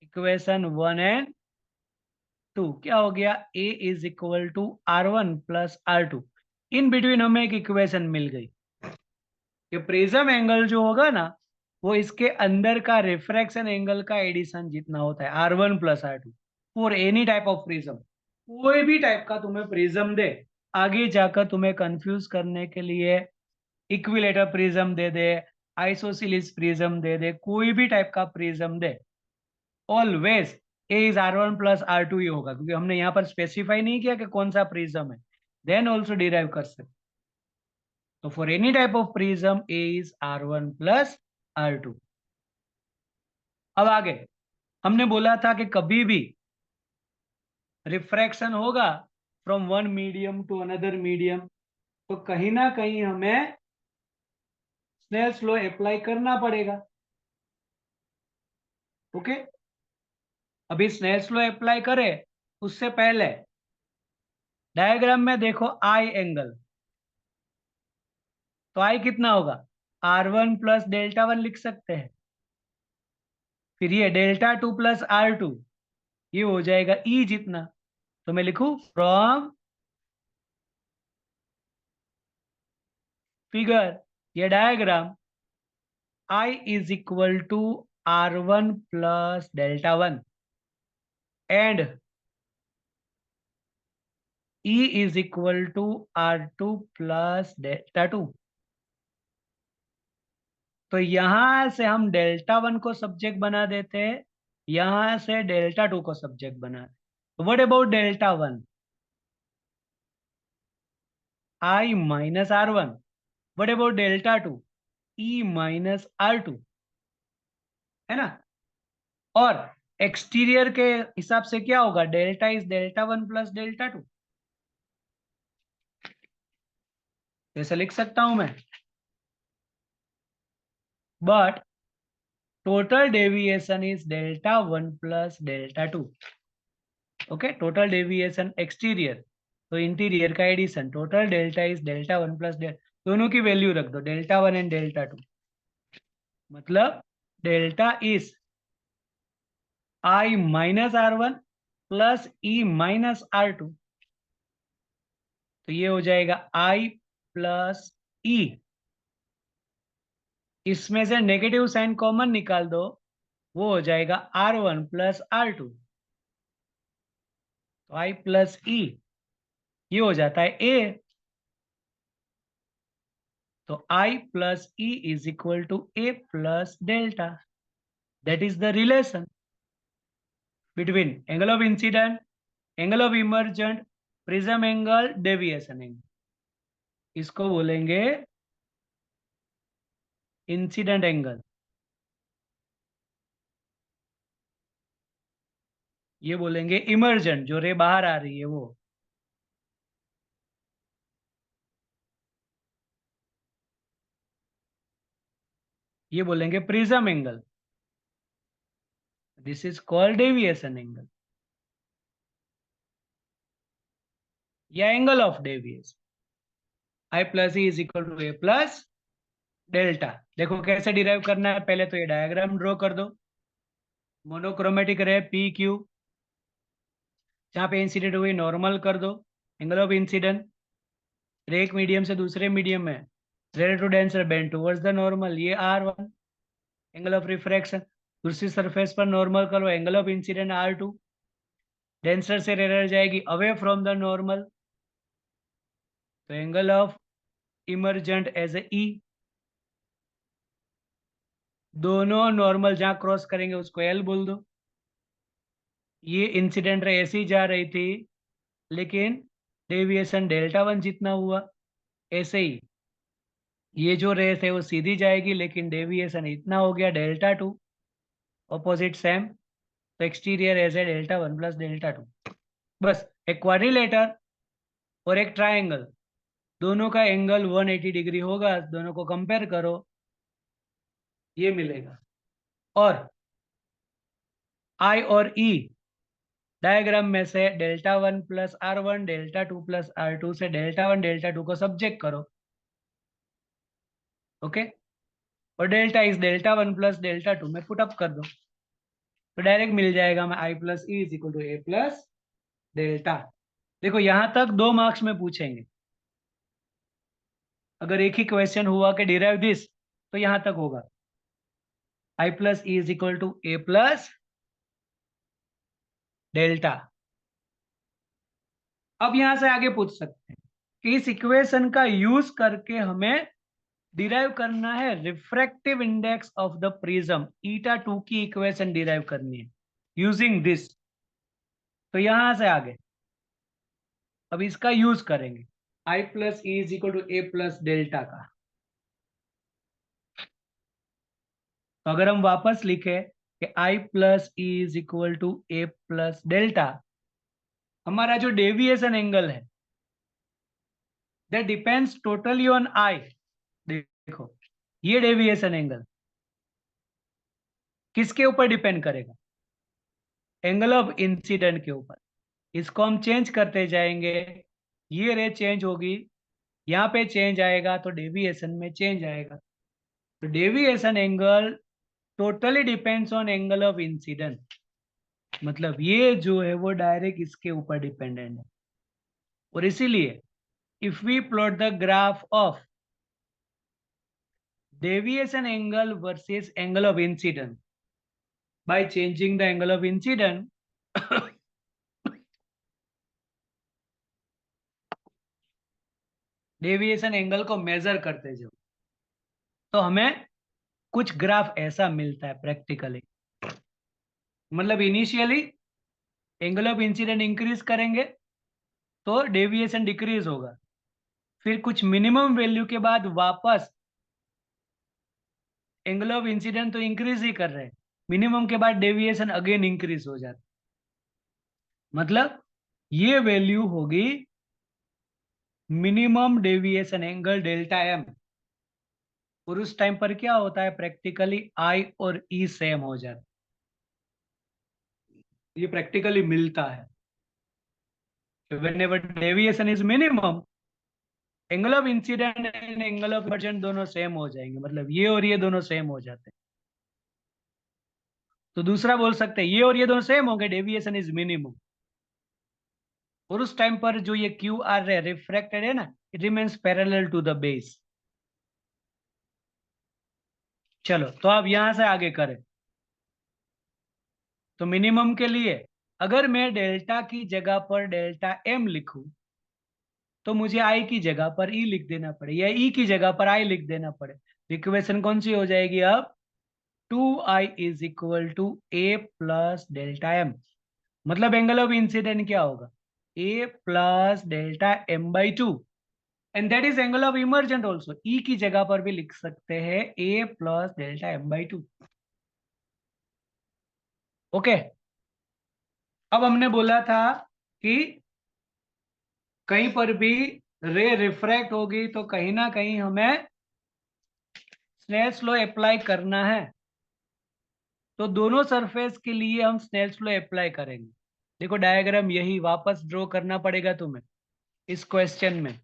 इक्वेशन 1 एंड 2, क्या हो गया, A is equal to R1 plus R2। In between हमें एक इक्वेशन मिल गई कि प्रिज्म एंगल जो होगा ना वो इसके अंदर का रिफ्रैक्शन एंगल का एडिशन जितना होता है, R1 plus R2, for any type of prism. कोई भी टाइप का तुम्हें प्रिज्म दे, आगे जाकर तुम्हें कंफ्यूज करने के लिए इक्विलेटर प्रिज्म दे दे, आइसोसेलेस प्रिज्म दे दे, कोई भी टाइप का prism they, always a is R1 plus R2 ही होगा, क्योंकि हमने यहाँ पर स्पेसिफाई नहीं किया कि कौन सा प्रिज्म है, देन ऑल्सो डिराइव कर सकते। तो for any type of prism A is R1 plus R2। अब आगे हमने बोला था कि कभी भी रिफ्रैक्शन होगा from one medium to another medium, तो कहीं ना कहीं हमें स्नेल्स लॉ अप्लाई करना पड़ेगा, ओके। अभी स्नेल्स लॉ अप्लाई करें उससे पहले डायग्राम में देखो आई एंगल, तो आई कितना होगा, R1 प्लस डेल्टा 1 लिख सकते हैं, फिर ये डेल्टा 2 प्लस R2, ये हो जाएगा E जितना, तो मैं लिखूं फ्रॉम फिगर, ये diagram, I is equal to R1 plus delta 1 and E is equal to R2 plus delta 2। तो यहां से हम डेल्टा 1 को सब्जेक्ट बना देते हैं, यहां से डेल्टा 2 को सब्जेक्ट बना देते। What about delta 1? I minus R1। What about delta 2? E minus R2, है ना। और एक्सटीरियर के हिसाब से क्या होगा? Delta is delta 1 plus delta 2। ऐसा लिख सकता हूं मैं। But total deviation is delta 1 plus delta 2। Okay, total deviation exterior तो इंटीरियर का addition, total delta is delta 1 plus delta, दोनों की वैल्यू रख दो, डेल्टा 1 एंड डेल्टा 2। मतलब delta is I minus R1 plus E minus R2। तो ये हो जाएगा I प्लस E। इसमें से नेगेटिव साइन कॉमन निकाल दो, वो हो जाएगा R1 प्लस R2। तो I प्लस E ये हो जाता है A। तो I प्लस E is equal to A plus delta. That is the relation between angle of incident, angle of emergent, prism angle, deviation angle. इसको बोलेंगे इंसिडेंट एंगल, ये बोलेंगे इमर्जेंट, जो रे बाहर आ रही है वो। ये बोलेंगे prism angle. This is called deviation angle या angle of deviation. I plus E is equal to A plus delta. देखो कैसे डिराइव करना है, पहले तो ये डायग्राम ड्रॉ कर दो। मोनोक्रोमेटिक रे पी क्यू, जहां पे इंसिडेंट हुई नॉर्मल कर दो, एंगल ऑफ इंसिडेंट, रे एक मीडियम से दूसरे मीडियम में rarer to denser bend towards the normal, ये R1। एंगल ऑफ रिफ्रैक्शन, दूसरी सरफेस पर नॉर्मल करो, angle of incident R2। Denser से रेयर जाएगी अवे फ्रॉम द नॉर्मल, तो angle of emergent as a E। दोनों नॉर्मल जहां क्रॉस करेंगे उसको L बोल दो। ये इंसिडेंट रे ऐसी जा रही थी, लेकिन डेविएशन डेल्टा 1 जितना हुआ, ऐसे ही ये जो रे थे वो सीधी जाएगी, लेकिन डेविएशन इतना हो गया डेल्टा 2, ऑपोजिट सेम। तो exterior as a delta 1 plus delta 2। बस एक क्वाड्रिलेटर और एक ट्राइंगल, दोनों का एंगल 180 डिग्री होगा, दोनों को कंपेयर करो, ये मिलेगा। और I और E डायग्राम में से delta 1 plus R1, delta 2 plus R2 से डेल्टा 1 डेल्टा 2 को सब्जेक्ट करो। ओके, और delta is delta 1 plus delta 2 में पुट अप कर दो, तो डायरेक्ट मिल जाएगा मैं I plus E is equal to A plus delta. देखो यहां तक 2 मार्क्स में पूछेंगे। अगर एक ही क्वेश्चन हुआ कि डिराइव दिस, तो यहां तक होगा I plus E is equal to A plus delta. अब यहां से आगे पूछ सकते हैं कि इस इक्वेशन का यूज करके हमें डिराइव करना है refractive index of the prism, eta 2 की इक्वेशन डिराइव करनी है यूजिंग दिस। तो यहां से आगे अब इसका यूज करेंगे, I plus E is equal to A plus delta का। तो अगर हम वापस लिखे कि I plus E is equal to A plus delta, हमारा जो डेविएशन एंगल है that depends totally on I। देखो ये डेविएशन एंगल किसके ऊपर डिपेंड करेगा? एंगल ऑफ इंसिडेंट के ऊपर। इसको हम चेंज करते जाएंगे, ये रे चेंज होगी, यहाँ पे चेंज आएगा तो डेविएशन में चेंज आएगा। तो deviation angle totally depends on angle of incident, मतलब ये जो है वो डायरेक्ट इसके ऊपर डिपेंडेंट है। और इसीलिए if we plot the graph of deviation angle versus angle of incident by changing the angle of incident deviation angle को मेजर करते जाओ, तो हमें कुछ ग्राफ ऐसा मिलता है प्रैक्टिकली। मतलब initially angle of incident increase करेंगे तो डेविएशन डिक्रीज होगा, फिर कुछ मिनिमम वैल्यू के बाद वापस एंगल ऑफ इंसिडेंट तो इंक्रीज ही कर रहे हैं, मिनिमम के बाद डेविएशन अगेन इंक्रीज हो जाता है। मतलब ये वैल्यू होगी minimum deviation angle delta m, और उस टाइम पर क्या होता है प्रैक्टिकली आई और ई सेम हो जाता है। ये प्रैक्टिकली मिलता है। whenever deviation is minimum, angle of incident and angle of emergent दोनों सेम हो जाएंगे, मतलब ये और ये दोनों सेम हो जाते हैं। तो दूसरा बोल सकते हैं ये और ये दोनों सेम हो गए, डेविएशन इज मिनिमम, और उस टाइम पर जो ये क्यू आर है रिफ्रैक्टेड है ना, it remains parallel to the base. चलो तो अब यहां से आगे करें। तो मिनिमम के लिए अगर मैं डेल्टा की जगह पर डेल्टा एम लिखूं, तो मुझे आई की जगह पर ई लिख देना पड़े, या ई की जगह पर आई लिख देना पड़े। इक्वेशन कौन सी हो जाएगी अब? 2i is equal to A plus delta M. मतलब एंगल ऑफ इंसिडेंट क्या होगा? A plus delta M by two, and that is angle of emergent also. E की जगह पर भी लिख सकते हैं A plus delta M by two. Okay, अब हमने बोला था कि कहीं पर भी रे रिफ्रैक्ट होगी तो कहीं ना कहीं हमें स्नेल्स लॉ अप्लाई करना है। तो दोनों सरफेस के लिए हम स्नेल्स लॉ अप्लाई करेंगे। देखो डायग्राम यही वापस ड्रॉ करना पड़ेगा तुम्हें इस क्वेश्चन में।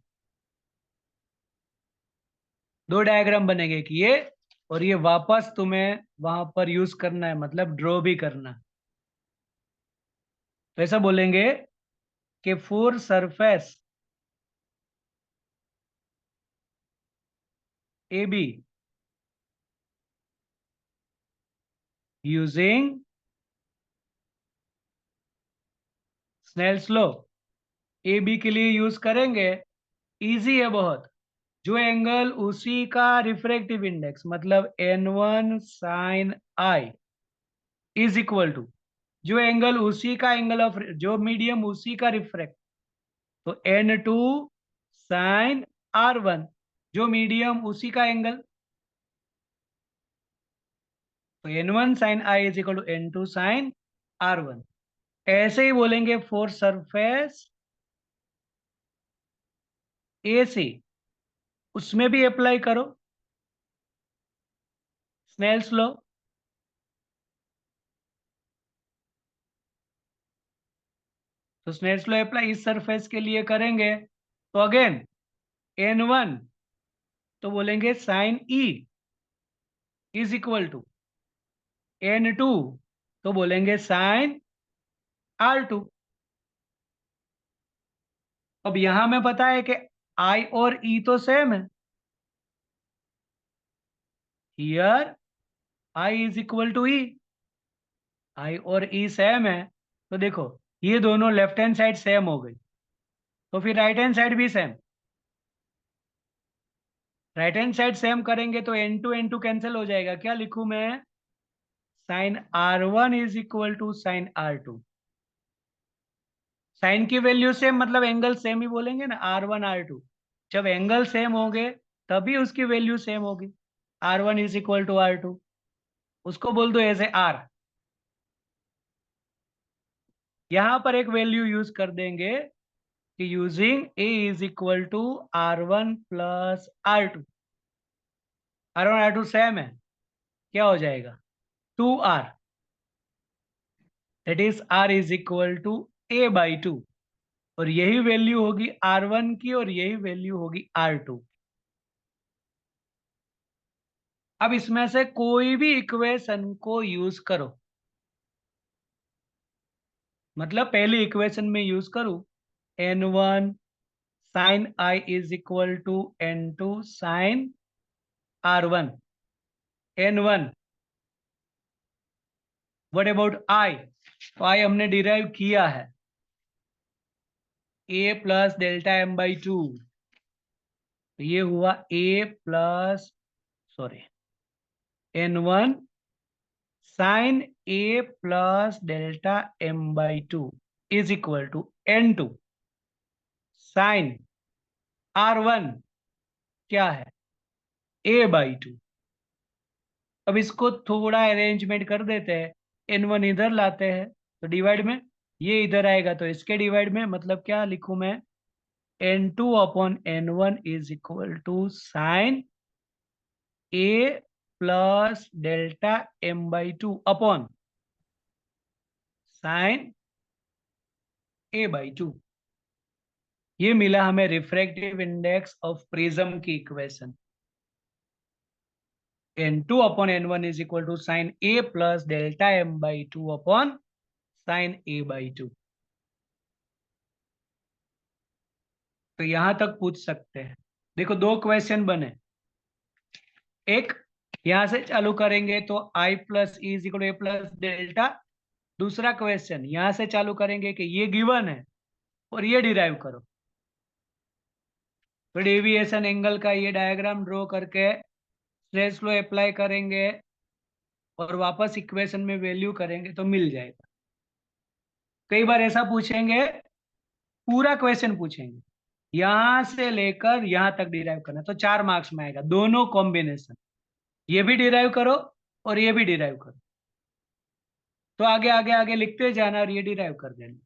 दो डायग्राम बनेंगे, कि ये और ये वापस तुम्हें वहां पर यूज करना है, मतलब ड्रॉ भी करना है। तो ऐसा बोलेंगे कि for surface A B using Snell's law, A B के लिए यूज करेंगे, इजी है बहुत। जो एंगल उसी का रिफ्रैक्टिव इंडेक्स मतलब n1 sine I is equal to जो एंगल उसी का एंगल ऑफ जो मीडियम उसी का रिफ्रैक्ट, तो n2 साइन r1 जो मीडियम उसी का एंगल, तो n1 sine I is equal to n2 sine r1। ऐसे ही बोलेंगे फॉर सरफेस ए सी, उसमें भी अप्लाई करो स्नेल्स लॉ। तो स्नेल्स लॉ अप्लाई इस सरफेस के लिए करेंगे, तो अगेन n1 तो बोलेंगे sine E is equal to n2 तो बोलेंगे साइन r2। अब यहां में पता है कि I और E तो सेम है, here I is equal to E, I और E सेम है। तो देखो ये दोनों लेफ्ट हैंड साइड सेम हो गई, तो फिर राइट हैंड साइड भी same. Right hand side same करेंगे तो n2 कैंसिल हो जाएगा। क्या लिखूं मैं? Sine r1 is equal to sine r2। Sine की वैल्यू सेम मतलब एंगल सेम ही बोलेंगे ना, r1 r2। जब एंगल सेम होंगे तभी उसकी वैल्यू सेम होगी। r1 is equal to r2, उसको बोल दो ऐसे r। यहां पर एक वैल्यू यूज कर देंगे कि using a is equal to r1 plus r2। r1 r2 same है, क्या हो जाएगा? 2r, that is r is equal to a by 2, और यही वैल्यू होगी r1 की और यही वैल्यू होगी r2। अब इसमें से कोई भी इक्वेशन को यूज करो, मतलब पहली इक्वेशन में यूज करूं n1 sine i is equal to n2 sine r1। n1 what about i? तो i हमने डिराइव किया है a plus delta M by two, तो ये हुआ N1 sine A plus delta m/2 is equal to N2 sine R1 क्या है A/2। अब इसको थोड़ा अरेंजमेंट कर देते हैं, N1 इधर लाते हैं तो डिवाइड में ये इधर आएगा, तो इसके डिवाइड में मतलब क्या लिखूं मैं, N2 upon N1 is equal to sine A plus delta m/2 upon sine A/2। ये मिला हमें रिफ्रैक्टिव इंडेक्स ऑफ प्रिज्म की equation. N2 upon N1 is equal to sine A plus delta m/2 upon sine A/2। तो यहां तक पूछ सकते हैं। देखो दो क्वेश्चन बने, एक यहां से चालू करेंगे तो I plus E is equal to A plus delta. दूसरा क्वेश्चन यहां से चालू करेंगे कि ये गिवन है और ये डिराइव करो, तो डेविएशन एंगल का ये डायग्राम ड्रॉ करके स्ट्रेस लॉ अप्लाई करेंगे और वापस इक्वेशन में वैल्यू करेंगे तो मिल जाएगा। कई बार ऐसा पूछेंगे, पूरा क्वेश्चन पूछेंगे यहां से लेकर यहां तक डिराइव करना, तो 4 मार्क्स में आएगा दोनों कॉम्बिनेशन, ये भी डिराइव करो और ये भी डिराइव करो। तो आगे आगे आगे लिखते जाना और ये डिराइव कर देना।